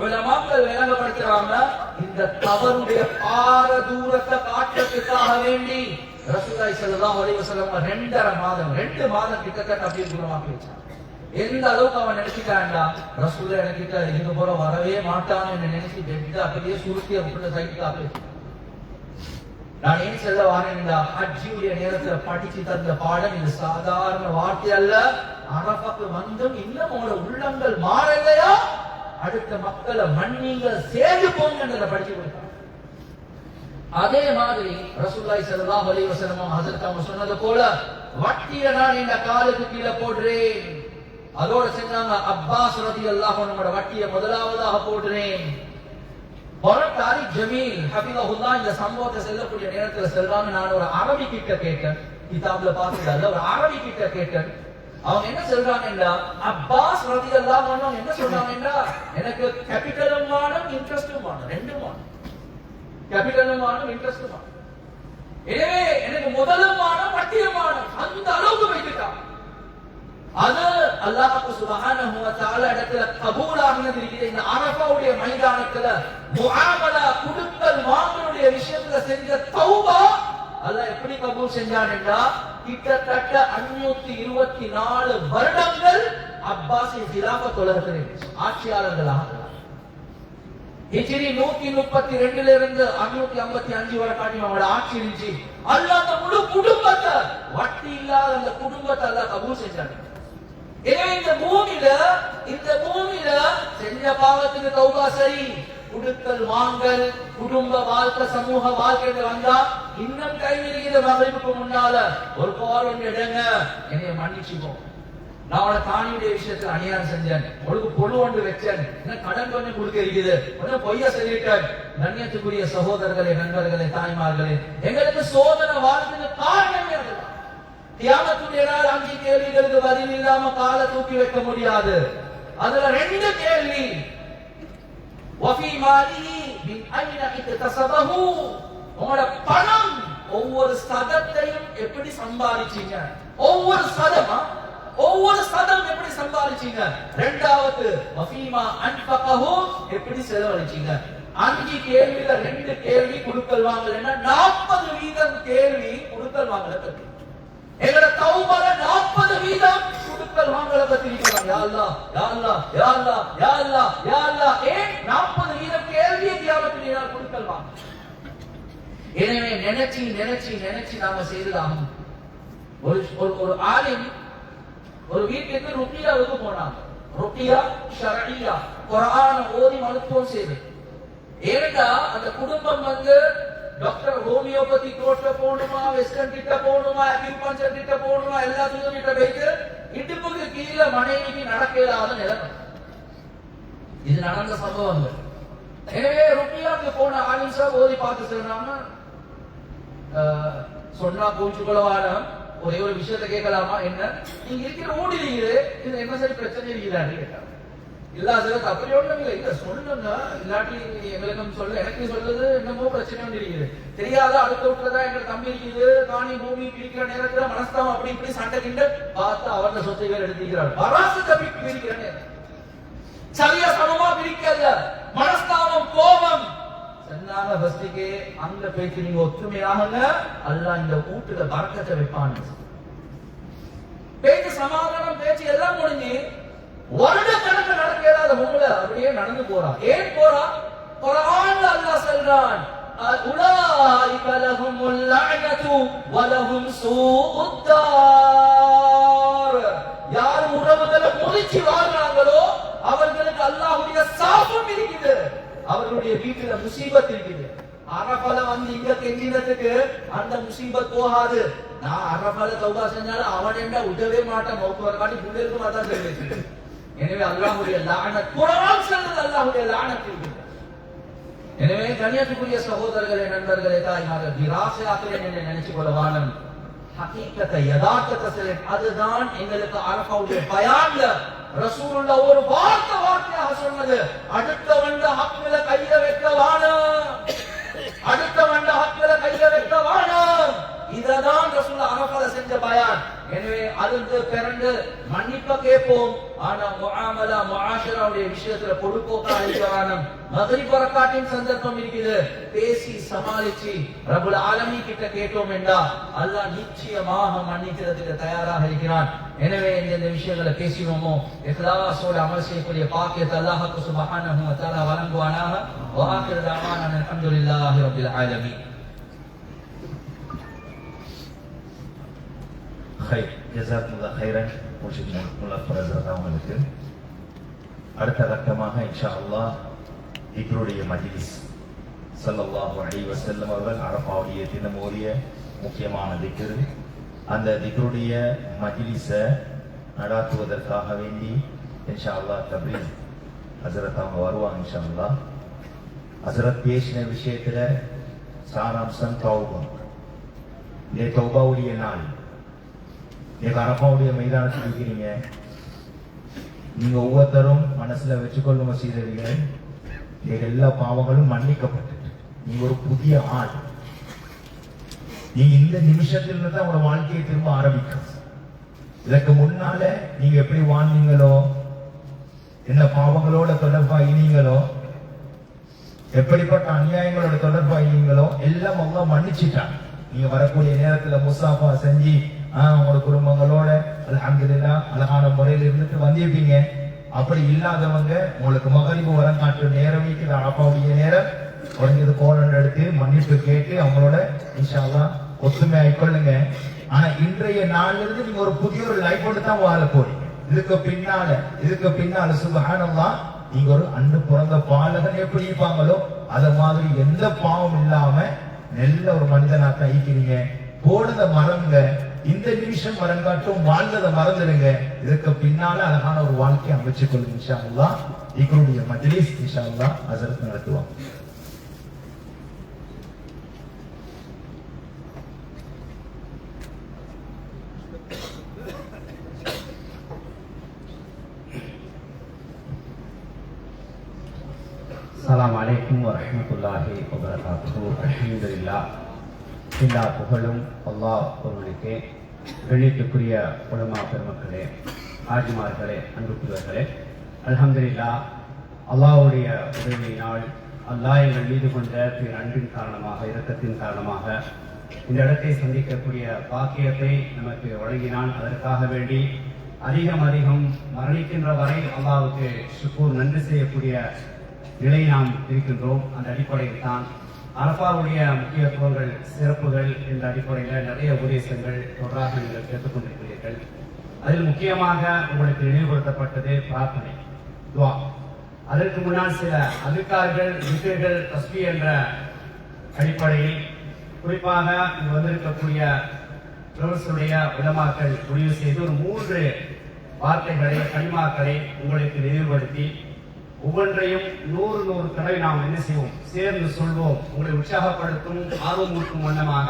உலமாக்கள் விளங்கப்படுத்துறாங்க, இந்த தவறுடைய பார தூரத்தை காட்டுறதுக்காக வேண்டி ரசூலுல்லாஹி ஸல்லல்லாஹு அலைஹி வஸல்லம் 2 மாதம் கிட்டத்தட்ட அப்படியே தூரமாக்கி வச்சாங்க. எந்த அளவுக்கு அவன் நினைச்சிட்டான்டா, ரசூலுல்லாஹ் எனக்கிட்ட இதுக்கு போற வரவே மாட்டான்னு நினைச்சு பெட் அப்படியே சுருட்டி அப்படின்ற சைட்டுக்கு அப்படியே. நான் ஏன் சொல்ல வாரேன்டா, ஹஜ்ஜியுடைய நேரத்துல படிச்சு தந்த பாடம் இது சாதாரண வார்த்தை அல்ல. அரஃபாக்கு வந்தும் இன்னும் உங்களோட உள்ளங்கள் மாறலையா, அடுத்த மக்களை மன்னிங்க, சேர்ந்து போங்கன்றத படிச்சு கொடுத்தாங்க. அதே மாதிரி ரசூலுல்லாஹி ஸல்லல்லாஹு அலைஹி வஸல்லம் ஹஜ்ரத் அவங்க சொன்னது போல வட்டியை நான் இந்த காலுக்கு கீழே போடுறேன். அதோட செஞ்சாங்க அப்பாஸ் ரலியல்லாஹு அன்ஹு வட்டியை முதலாவதாக போடுறேன். பரத்தாரி ஜமீல் ஹபிபுல்லாஹ் இந்த சம்பவத்தை சொல்லக்கூடிய நேரத்தில் சொல்றாங்க, நான் ஒரு அரபி கிட்ட கேட்டேன், கிதாப்ல பார்த்துட்டாங்க, ஒரு அரபி கிட்ட கேட்டேன். அவங்க என்ன சொல்றாங்கன்னா, அப்பாஸ் ரலியல்லாஹு அன்ஹு என்ன சொல்றாங்கன்னா, எனக்கு கேபிட்டலும் வேணும் இன்ட்ரெஸ்டும் வேணும், ரெண்டும் வேணும். கேபிட்டலும் வேணும் இன்ட்ரெஸ்டும் வேணும். எனவே எனக்கு முதலும் வேணும் வட்டியும் வேணும். அந்த அளவுக்கு வைத்துட்டான். அது அல்லாஹ் சுப்ஹானஹு வ தஆலா இடத்துல கபூலாகினது இருக்குது. இந்த அரஃபாவுடைய மைதானத்துல முஆமலா குடுக்கல் வாங்கலுடைய விஷயத்துல செஞ்ச தௌபா அல்லாஹ் எப்படி கபூல் செஞ்சான்டா, கிட்டத்தட்ட 524 வருடங்கள் அப்பாஸின் கிலாஃபத் உலகத்தில் ஆட்சியாளர்களாக. ஹிஜ்ரி 132 இருந்து 555 வரை காட்டி அவங்களோட ஆட்சி இருந்துச்சு. அல்லாஹ் அந்த முழு குடும்பத்தை, வட்டி இல்லாத அந்த குடும்பத்தை அல்லாஹ் கபூல் செஞ்சாங்க. எனவே இந்த பூமியில செஞ்ச பாவத்துக்கு தௌபா சரி, குடுக்கல் வாங்கல், குடும்ப வாழ்க்கை, சமூக வாழ்க்கை வந்தா இன்னும் கைவிரிகிற மகளிருக்கு முன்னால ஒரு கோரம் இடங்க, என்னைய மன்னிச்சுக்கோ, நான் அவளை தானியுடைய விஷயத்துல அநியாயம் செஞ்சேன், உங்களுக்கு பொழு ஒன்று வச்சேன், என்ன கடன் கொஞ்சம் கொடுக்க இருக்குது, கொஞ்சம் பொய்யா சொல்லிட்டேன். கண்ணியத்துக்குரிய சகோதரர்களே, நண்பர்களே, தாய்மார்களே, எங்களுக்கு சோதனை வாழ்க்கைக்கு காரணமே அதுதான். கியாமத்துடைய நாள் 5 கேள்விகளுக்கு பதில் இல்லாம காலை தூக்கி வைக்க முடியாது. அதுல 2 கேள்வி, வஃபி மாலிஹி மின் ஐன இக்தஸபஹு, உங்களோட பணம் ஒவ்வொரு சதத்தையும் எப்படி சம்பாதிச்சீங்க, ஒவ்வொரு சதம் எப்படி சம்பாதிச்சீங்க. இரண்டாவது வஃபீமா அன்ஃபகஹு, எப்படி செலவழிச்சீங்க. 5 கேள்வியில 2 கேள்வி குடுக்கல் வாங்கல், 40% கேள்வி குடுக்கல் வாங்கல பத்தி. எங்கட தௌபால 40% குடுக்கல் வாங்கல பத்தி இருக்காங்க. யா அல்லாஹ் யா அல்லாஹ் யா அல்லாஹ் யா அல்லாஹ் யா அல்லாஹ், ஏன் 40% கேள்வியை கியாமத்துடைய நாள் குடுக்கல் வாங்க. எனவே நினைச்சு நாம செய்யலாம். ஒரு ஆலிம் ஒரு வீட்டுக்கு ருக்கியாவுக்கு போனாங்க. ருக்கியா ஷரஇயா, குர்ஆன் ஓதி மருத்துவம் செய்து. ஏனென்றா அந்த குடும்பம் டாக்டர் ஹோமியோபதி கோர்ட்ல போகணுமா, வெஸ்டர்ன் கிட்ட போகணுமா, அக்யூபஞ்சர் கிட்ட போகணுமா, எல்லாத்தையும் கிட்ட வைத்து இடுப்புக்கு கீழே மனைவிக்கு நடக்க இயலாத நிலைமை. இது நடந்த சம்பவங்கள். எனவே ருக்கியாவுக்கு போன ஆலிம் சாப் ஓதி பார்த்து சொன்னாங்க, சொன்னா பூச்சுக்குள்ளவான ஒரே ஒரு விஷயத்தை கேட்கலாமா, என்ன நீங்க இருக்கிற ஊடிலீங்க, இது என்ன சரி பிரச்சனை இருக்கிறான்னு கேட்டாங்க. இல்ல அது அப்படி ஒண்ணும் இல்லை, இல்ல சொல்லுங்க, இல்லாட்டி எங்களுக்கு சொல்ல, எனக்கு சொல்றது என்னமோ பிரச்சனை ஒன்று இருக்குது, தெரியாத அடுத்த விட்டுலதான் எங்க தம்பி இருக்குது, காணி பூமி பிரிக்கிற நேரத்துல மனஸ்தாபம் அப்படி இப்படி சண்டை கிண்ட பார்த்து அவரோட சொத்தை பேர் எடுத்துக்கிறார். பராசத்தை பிரிக்கிற நேரம் சரியா சமமா பிரிக்கல, மனஸ்தாபம் கோபம் சொன்னாங்க. ஃபர்ஸ்டுக்கே அங்க பேச்சு நீங்க ஒற்றுமையாக அல்லாஹ் இந்த கூட்டுல பரக்கத்தை வைப்பான்னு பேச்சு, சமாதானம் பேச்சு எல்லாம் முடிஞ்சு வருடக்கணக்கு நடக்க இயலாத பொம்பளை அப்படியே நடந்து போறா. ஏன் போறா? குர்ஆன்ல அல்லாஹ் சொல்றான், உலாயிக லஹுமுல் லஅனது வ லஹும் சூஉத் தார். யார் உறவுகளை முறிச்சு வாழ்றாங்களோ அவர்களுக்கு அல்லாஹ்வுடைய சாபம் இருக்குது, அவர்கள் அரஃபால வந்து இங்க கெஞ்சினதுக்கு அந்த முசீபத் போகாது. நான் அரஃபால தௌபா செஞ்சாலும் அவன் என்ன விடவே மாட்டான். மௌத்து வரக்காட்டி புள்ளைக்கு மாதான் தெரிவிச்சு. எனவே அல்லாஹ்வுடைய லானத் குர்ஆன் சொல்லுது, அல்லாஹ்வுடைய லானத் இருக்கு. எனவே கண்ணியத்துக்குரிய சகோதரர்களே, நண்பர்களே, தாய்மார்கள், திராசையாக்களை நினைச்சு கொள்ளவானம். ஹகீகத்தை யதார்த்தத்தை சொல்ல, அதுதான் எங்களுக்கு அரஃபாவுடைய பயான்ல ரசூலுல்லாஹ் ஒரு வார்த்தையாக சொன்னது. அடுத்த வண்ட ஹக்ல கையில வைக்க வானம், அடுத்த வண்ட ஹக்ல கையில வைக்க வானம். இததான் ரசூலுல்லாஹ் அரஃபால செஞ்ச பயான். எனவே அதுக்கு பிறகு மன்னிப்ப கேட்போம். ஆனா முஆமலா முஆஷராவுடைய விஷயத்துல பொடுப்போக்கா அழிக்கவானம். மக்ரிப் ரக்காத்தின் சந்தர்ப்பம் இருக்குது, பேசி சமாளிச்சு ரப்புல் ஆலமீன் கிட்ட கேட்டோம் என்றா அல்லாஹ் நிச்சயமாக மன்னிக்கிறதுக்கு தயாராக இருக்கிறான். எனவே இந்த விஷயங்களை பேசினோமோ இக்லாஸோட அமல் செய்யக்கூடிய பாக்கியத்தை அல்லாஹ் சுப்ஹானஹு வ தஆலா வழங்குவானாக. வ ஆகிரு தஅவானா அல்ஹம்துலில்லாஹி ரப்பில் ஆலமீன். ஹைர், ஜஸாக்குல்லாஹ் ஹைரன். அவங்களுக்கு அடுத்த கட்டமாக இன்ஷா அல்லாஹ் திக்ருடைய மஜ்லிஸ், ஸல்லல்லாஹு அலைஹி வஸல்லம் அவர்கள் அரஃபாவுடைய தினம் ஓதிய முக்கியமான திக்ரு, அந்த திக்ருடைய மஜ்லிஸை நடாத்துவதற்காக வேண்டி இன்ஷா அல்லாஹ் தப்ரீஸ் ஹஸரத் அவங்க வருவாங்க. இன்ஷா அல்லாஹ் ஹஸரத் பேசின விஷயத்துல சாராம்சம் தௌபா. இந்த தௌபாவுடைய நாள் நீங்க அரஃபாவுடைய மைதானத்தில் இருக்கிறீங்க. நீங்க ஒவ்வொருத்தரும் மனசுல வச்சுக்கொள்ளும் செய்தீர்கள், எல்லா பாவங்களும் மன்னிக்கப்பட்டு நீங்க ஒரு புதிய ஆள். நீங்க இந்த நிமிஷத்திலிருந்து தான் உங்களோட வாழ்க்கையை திரும்ப ஆரம்பிக்கும். இதற்கு முன்னால நீங்க எப்படி வாழ்ந்தீங்களோ, என்ன பாவங்களோட தொடர்பாயினீங்களோ, எப்படிப்பட்ட அநியாயங்களோட தொடர்பாயினீங்களோ எல்லாம் அவங்க மன்னிச்சுட்டாங்க. நீங்க வரக்கூடிய நேரத்துல முசாஃபா செஞ்சு உங்களோட குடும்பங்களோட அல்ஹம்துலில்லாஹ் அழகான முறையில் இருந்துட்டு வந்திருப்பீங்க. அப்படி இல்லாதவங்க உங்களுக்கு மகரிபு வரம் காட்டுற நேரம் அரஃபாவுடைய நேரம் குறைஞ்சது கோலன் எடுத்து மன்னிப்பு கேட்டு அவங்களோட இன்ஷா அல்லாஹ் ஒத்துமை ஆயிக்கொள்ளுங்க. ஆனா இன்றைய நாள்ல இருந்து நீங்க ஒரு புதிய ஒரு லைஃபோடு தான் வாழ போறீங்க. இதுக்கு பின்னால சுப்ஹானல்லாஹ் நீங்க ஒரு அன்று பிறந்த பாலகன் எப்படி இருப்பாங்களோ அத மாதிரி எந்த பாவம் இல்லாம நல்ல ஒரு மனிதனாத்தான் ஈக்கிறீங்க. போனத மறங்க, இந்த நிமிஷம் மறங்காட்டும் வாழ்ந்ததை மறந்துடுங்க. இதுக்கு பின்னால அழகான ஒரு வாழ்க்கையை அமைச்சுக் கொள்ளுங்க. இன்ஷா அல்லாஹ் இக்ருடைய மஜ்லிஸ் இன்ஷா அல்லாஹ் ஹஸரத் நடத்துவாங்க. அஸ்ஸலாமு அலைக்கும் வரஹ்மத்துல்லாஹி வபரகாத்துஹு. அல்ஹம்துலில்லாஹ், எல்லா புகழும் அல்லாஹ் ஒருவனுக்கே. கண்ணியத்துக்குரிய உலமா பெருமக்களே, ஆஜிமார்களே, அன்புக்குரியவர்களே, அல்ஹம்துலில்லாஹ், அல்லாஹ்வுடைய உதவியினால் அல்லாஹ் எங்கள் மீது கொண்ட அன்பின் காரணமாக, இரக்கத்தின் காரணமாக இந்த இடத்தை சந்திக்கக்கூடிய பாக்கியத்தை நமக்கு வழங்கினான். அதற்காக வேண்டி அதிகம் மரணிக்கின்ற வரை அல்லாஹ்வுக்கு ஷுக்கூர், நன்றி செய்யக்கூடிய நிலை நாம் இருக்கின்றோம். அந்த அடிப்படையில் தான் அரஃபாவுடைய முக்கியத்துவங்கள், சிறப்புகள் என்ற அடிப்படையில் நிறைய உபதேசங்கள் தொடராக நீங்கள் கேட்டுக்கொண்டிருக்கிறீர்கள். அதில் முக்கியமாக உங்களுக்கு நினைவுபடுத்தப்பட்டது பிரார்த்தனை, துவா. அதற்கு முன்னால் சில அதுக்கார்கள், விக்கர்கள், தஸ்பீ என்ற அடிப்படையில் குறிப்பாக இங்கு வந்திருக்கக்கூடிய பிரபுடைய உலமாக்கள் முடிவு செய்து ஒரு 3 வார்த்தைகளை, கலிமாக்களை உங்களுக்கு நினைவுபடுத்தி ஒவ்வொன்றையும் 100 தடவை நாம் என்ன செய்வோம், சேர்ந்து சொல்வோம். உங்களை உற்சாகப்படுத்தும், ஆர்வம் ஊட்டும் வண்ணமாக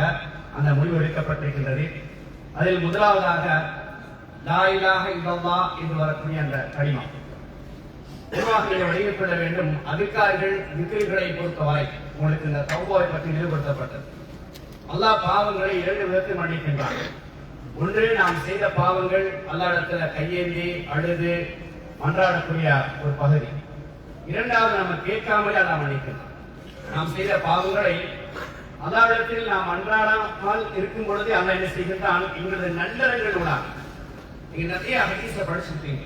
அந்த முடிவு எடுக்கப்பட்டிருக்கின்றது. அதில் முதலாவதாக லா இலாஹ இல்லல்லாஹ் என்று வரக்கூடிய அந்த கலிமா பொதுவாக நீங்கள் வழங்கிக் கொள்ள வேண்டும். அதுக்கார்கள் விக்கிரிகளை பொறுத்தவரை உங்களுக்கு இந்த தௌபாவை பற்றி நிலைப்படுத்தப்பட்டது. அல்லாஹ் பாவங்களை 2 விதத்தில் மன்னிக்கின்றான். ஒன்று, நாம் செய்த பாவங்கள் அல்லாஹ்விடத்தில் கையேந்தி அழுது மன்றாடக்கூடிய ஒரு பகுதி. இரண்டாவது, நம்ம கேட்காமலே அல்லாஹ் மன்னிக்கின்றான். நாம் செய்த பாவங்களை அல்லாஹ்விடத்தில் நாம் அன்றாடாமல் இருக்கும் பொழுது அல்லாஹ் என்ன செய்கின்றான், எங்களது நல்லறங்கள் உள்ளார். நீங்க நிறைய ஹதீஸை படிச்சிருப்பீங்க.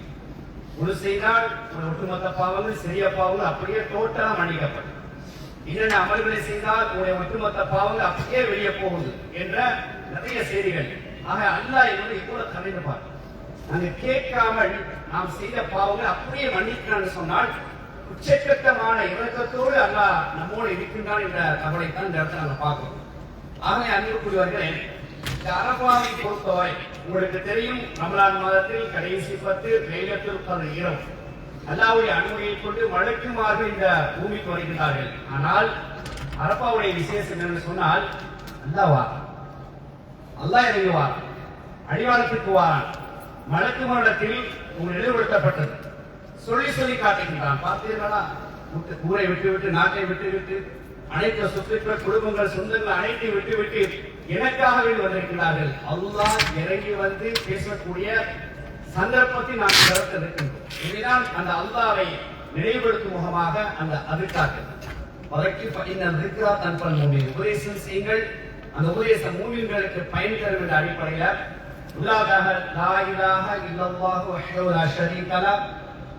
ஒரு செய்தால் ஒரு ஒட்டுமொத்த பாவங்கள், சிறிய பாவங்கள் அப்படியே டோட்டலா மன்னிக்கப்படும். என்னென்ன அமல்களை செய்தால் உங்களுடைய ஒட்டுமொத்த பாவங்கள் அப்படியே வெளியே போகுது என்ற நிறைய செய்திகள். ஆக அல்லாஹ் எங்களை இவ்வளவு கலைந்து பார்க்க, நாங்க கேட்காமல் நாம் செய்த பாவங்கள் அப்படியே மன்னிக்கிறான்னு சொன்னால் உச்சக்கட்டமான இரக்கத்தோடு அல்லாஹ் நம்மோடு இருக்கின்றான் என்ற தகவலைத்தான் இந்த இடத்துல நாங்கள் பார்க்கிறோம். ஆகவே அன்புக்குரியவர்களே, இந்த அரபாவை பொறுத்தவரை உங்களுக்கு தெரியும், ரமலான் மாதத்தில் கடைசி 10 லைலத்துல் கத்ர் இரவு அல்லாஹ்வுடைய அனுமதியை கொண்டு மலக்குமார்கள் இந்த பூமிக்கு வருகிறார்கள். ஆனால் அரபாவுடைய விசேஷம் என்று சொன்னால் அல்லாஹ் இறங்குவார், அடிவாரத்திற்கு வாரான், மலக்குமாரிடத்தில் உங்கள் நிலைப்படுத்தப்பட்டது சொல்லி சொல்லி காட்டுகின்றான். பார்த்தீர்களா, ஊரை விட்டு விட்டு, நாட்டை விட்டு விட்டு, அனைத்து சொத்துக்கள், குடும்பங்கள், சொந்தங்கள் அனைத்தை விட்டு விட்டு எனக்காக வேண்டி வந்திருக்கிறார்கள். அல்லாஹ் இறங்கி வந்து பேசக்கூடிய சந்தர்ப்பத்தை நாம் இருக்கின்றோம். இதுதான் அந்த அல்லாஹ்வை நினைவுபடுத்தும் முகமாக அந்த அதுக்காக உபதேசம் செய்யுங்கள். அந்த உபதேசம் மூமின்களுக்கு பயன் தரும் என்ற அடிப்படையில் முதலாவதாக லா இலாஹ இல்லல்லாஹு வஹ்தஹு லா ஷரீக லஹ்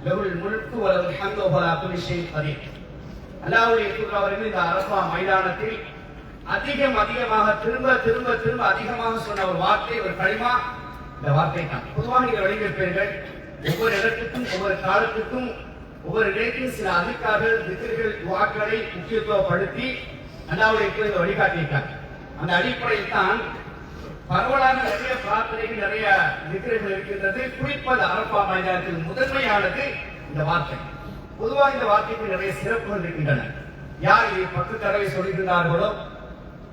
லஹுல் முல்கு வ லஹுல் ஹம்து வ லா குல்லி ஷைஇன் கதீர். அல்லாஹ்வுடைய தூதர் அவர்கள் இந்த அரஃபா மைதானத்தில் அதிகமாக திரும்ப திரும்ப திரும்ப அதிகமாக சொன்ன ஒரு வார்த்தை, ஒரு கலிமா, இந்த வார்த்தை தான். பொதுவாக நீங்கள் வழிபெறுங்கள், ஒவ்வொரு இடத்துக்கும் ஒவ்வொரு காலத்துக்கும் ஒவ்வொரு இடத்தில் சில அதுக்கார்கள், திக்ர்கள், துஆக்களை முக்கியத்துவப்படுத்தி அல்லாஹ்வுடைய தூதர் வழிகாட்டியிருக்காங்க. அந்த அடிப்படையில் தான் பரவலாக நிறைய பிரார்த்தனைகள், நிறைய திக்ர்கள் இருக்கின்றது. குறிப்பாக அரஃபா மைதானத்தில் முதன்மையானது இந்த வார்த்தை. பொதுவாக இந்த வார்த்தைக்கு நிறைய சிறப்புகள் இருக்கின்றன. யார் இதை 10 தடவை சொல்லுகிறார்களோ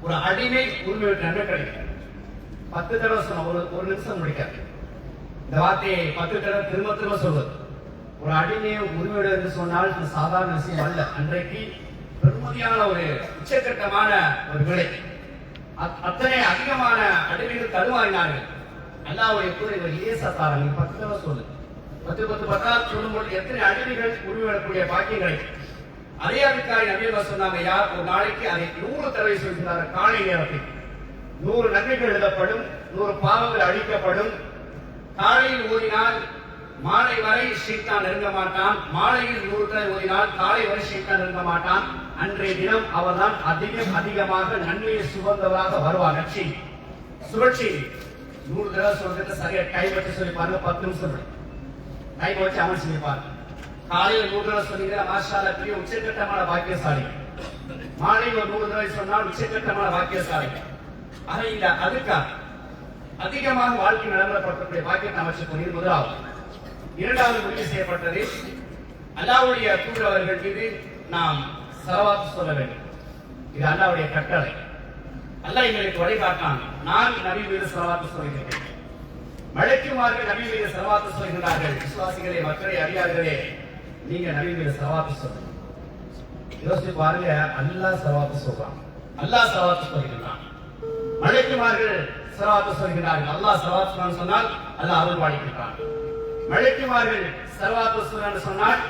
ஒரு அடிமை உரிமை நன்மை கிடைக்கும். 10 தடவை சொன்ன ஒரு நிமிஷம் முடிக்காது. இந்த வார்த்தையை 10 தடவை திரும்ப திரும்ப சொல்வது ஒரு அடிமையை உரிமையோடு என்று சொன்னால் சாதாரண விஷயம் அல்ல. அன்றைக்கு பெருமதியான ஒரு உச்சகட்டமான ஒரு விலை. அத்தனை அதிகமான அடிமைகள் தடுமாறினார்கள். அல்லாஹ்வுடைய தூதர் லேசாத்தாரங்க 10 தடவை சொல்லு, 10 சொல்லும்போது எத்தனை அடிமைகள் உரிமையிடக்கூடிய பாக்கியம் கிடைக்கும். அதே அதிகாரி நபிகள் சொன்னாங்க, யார் ஒரு நாளைக்கு அதை 100 தடவை சொல்கிறார், காலை நேரத்தில் 100 நன்மைகள் எழுதப்படும், 100 பாவங்கள் அழிக்கப்படும். காலையில் ஓதினால் மாலை வரை ஷைத்தான் நெருங்க மாட்டான், மாலையில் 100 தடவை ஓதினால் காலை வரை ஷைத்தான் நெருங்க மாட்டான். அன்றைய தினம் அவர்தான் அதிகமாக நன்மையை சுமந்தவராக வருவார். நட்சி சுழற்சி 100 தடவை சொல்றது சரியா டைம் வச்சு சொல்லி பாருங்க, 10 நிமிஷம் டைம் வச்சு அமல் சொல்லி பாருங்க. காலையில் 100 தடவை சொன்னீங்க, மாஷா அல்லாஹ், பெரிய உச்சகட்டமான பாக்கியசாலி. மாலையில் ஒரு 100 தடவை சொன்னால் உச்சகட்டமான பாக்கியசாலி. ஆக இந்த அதுக்காக அதிகமாக வாழ்க்கை நடைமுறைப்படுத்தக்கூடிய பாக்கியத்தை அமைச்சு முதலாவது. இரண்டாவது முடிவு செய்யப்பட்டது, அல்லாஹ்வுடைய தூதர் அவர்கள் மீது நாம் ஸலவாத் சொல்ல வேண்டும். இது அல்லாஹ்வுடைய கட்டளை. அல்லாஹ் எங்களுக்கு வழிகாட்டான். நான் நபி மீது ஸலவாத் சொல்கிறேன், மலக்குமார்கள் நபி மீது ஸலவாத் சொல்கிறார்கள். விசுவாசிகளே, மக்களே, அறியார்களே, நீங்க நபி மீது ஸலவாத் சொல்லுங்க. யோசிச்சு பாருங்க, அல்லாஹ் ஸலவாத் சொல்றான், அல்லாஹ் ஸலவாத் சொல்கிறான், மலக்குமார்கள் ஸலவாத் சொல்கிறார்கள். அல்லாஹ் ஸலவாத் சொன்னால் அல்லாஹ் அருள் பாலிக்கிறான். மலக்குமார்கள் ஸலவாத் சொல்றான்னு சொன்னால்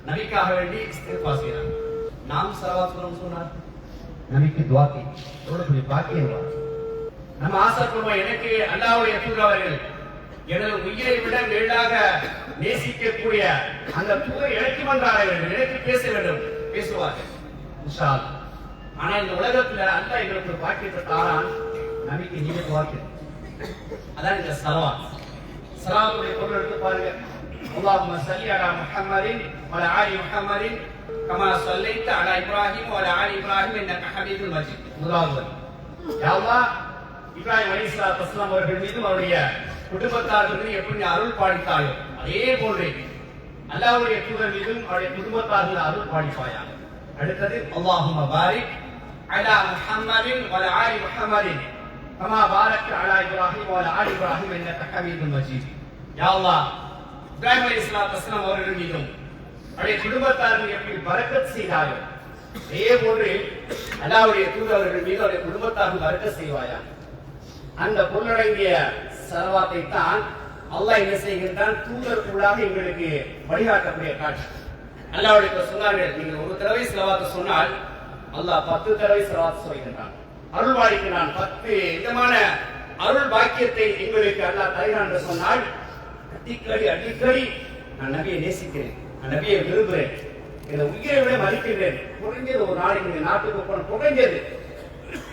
நபிக்காக வேண்டி இஸ்திக்ஃபார் செய்றாங்க. நாம் ஸலவாத் சொன்னால் நபிக்கு துஆ செய்யும். எவ்வளவு பாக்கியம். நம்ம ஆசைப்படுவோம், எனக்கு அல்லாஹ்வுடைய தூதர் அவர்கள் எனது உயிரை விட மேலாக நேசிக்கக்கூடிய அந்த தூதர் எனக்கு வந்தார வேண்டும், எனக்கு பேச வேண்டும், பேசுவார்கள் இன்ஷா அல்லாஹ். ஆனா இந்த உலகத்துல அல்லாஹ் எங்களுக்கு ஒரு பாக்கியத்தை தாரான், நபிக்கு நீங்க துஆக்கு. அதான் இந்த ஸலவாத். ஸலவாத்துடைய பொருள் எடுத்து பாருங்க. அல்லாஹும்ம ஸல்லி அலா முஹம்மதின் வ அலா ஆலி முஹம்மதின் கமா ஸல்லைத அலா இப்ராஹிம் வ அலா ஆலி இப்ராஹிம் இன்னக ஹமீதுல் மஜீத். முதலாவது, யா அல்லாஹ், இப்ராஹிம் அலைஹிஸ்ஸலாத்து வஸ்ஸலாம் அவர்கள் மீதும் அவருடைய குடும்பத்தார்கள் மீதும் எப்படி அருள் பாலித்தாயோ அதே போன்றே அல்லாஹ்வுடைய தூதர் மீதும் அவருடைய குடும்பத்தார்கள் அருள் பாலிப்பாயா. அடுத்தது, அல்லாஹும்ம பாரிக் அலா முஹம்மதின் வ அலா ஆலி முஹம்மதின் கமா பாரக்த அலா இப்ராஹிம் வ அலா ஆலி இப்ராஹிம் இன்னக ஹமீதுல் மஜீத். யா அல்லாஹ், இப்ராஹிம் அலைஹிஸ்ஸலாத்து வஸ்ஸலாம் அவர்கள் மீதும் அவருடைய குடும்பத்தார்கள் எப்படி பரக்கத் செய்தாயோ அதே போன்று அல்லாஹ்வுடைய தூதர் அவர்கள் மீது அவருடைய குடும்பத்தார்கள் பரக்கத் செய்வாயா. அந்த பொருளடங்கிய ஸலவாத்தை தான் அல்லாஹ் என்ன செய்கின்றான், தூதருக்குள்ளாக எங்களுக்கு வழிகாட்டக்கூடிய காட்சி. அல்லாஹ்வுடைய சொன்னார்கள், நீங்கள் ஒரு தடவை ஸலவாத் சொன்னால் அல்லாஹ் 10 தடவை ஸலவாத் சொல்கின்றான், அருள் பாலிக்கிறான். 10 விதமான அருள் பாக்கியத்தை எங்களுக்கு அல்லாஹ் தருகிறான் என்று சொன்னால் அடிக்கடி நான் நபியை நேசிக்கிறேன், நான் நபியை விரும்புகிறேன், இந்த உயிரை விட மதிக்கிறேன். குறைஞ்சது ஒரு நாளைக்கு இந்த நாட்டுக்கு போன குறைஞ்சது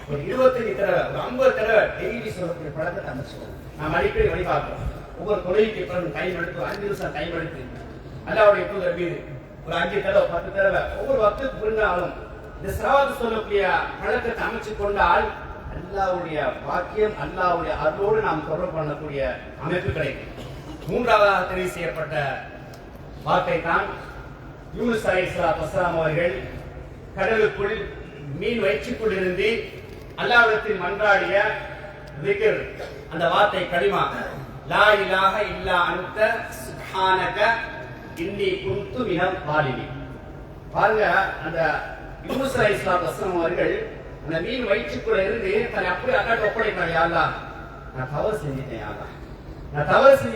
ஒரு 25 தடவை, ஒரு 50 தடவை டெய்லி சொல்லக்கூடிய பழக்கத்தை அமைச்சுக்கோம். நாம் அடிக்கடி வழிபார்க்கிறோம். ஒவ்வொரு தொழிலுக்கு பிறகு டைம் எடுத்து 5 நிமிஷம் டைம் எடுத்து அல்லாஹ்வுடைய தூதர் மீது ஒரு 5 தடவை 10 தடவை ஒவ்வொரு வக்துக்கு பிறந்தாலும் இந்த ஸலவாத் சொல்லக்கூடிய பழக்கத்தை அமைச்சு கொண்டால் அல்லாஹ்வுடைய பாக்கியம், அல்லாஹ்வுடைய அருளோடு நாம் தொடர்பு பண்ணக்கூடிய அமைப்பு கிடைக்கும். மூன்றாவதாக தெரிவு செய்யப்பட்ட வார்த்தை தான் யூனுஸ் அலைஹிஸ்ஸலாத்து வஸ்ஸலாம் அவர்கள் கடலுக்குள் மீன் வயிற்றுக்குள் இருந்து அல்லாஹ்விடத்தில் மன்றாடிய திக்ர், அந்த வார்த்தை கலிமா லா இலாஹ இல்லா அன்த சுப்ஹானக இன்னி குன்து மினல் ஸாலிமீன். பாருங்க, அந்த யூனுஸ் அலைஹிஸ்ஸலாத்து வஸ்ஸலாம் அவர்கள் அந்த மீன் வயிற்றுக்குள்ள இருந்து தன்னை அப்படியே அல்லாஹ்ட்ட ஒப்படைக்கிறாங்க. யா அல்லாஹ், நான் தவறு செஞ்சிட்டேன், யா அல்லாஹ், நான் தவறு செஞ்சு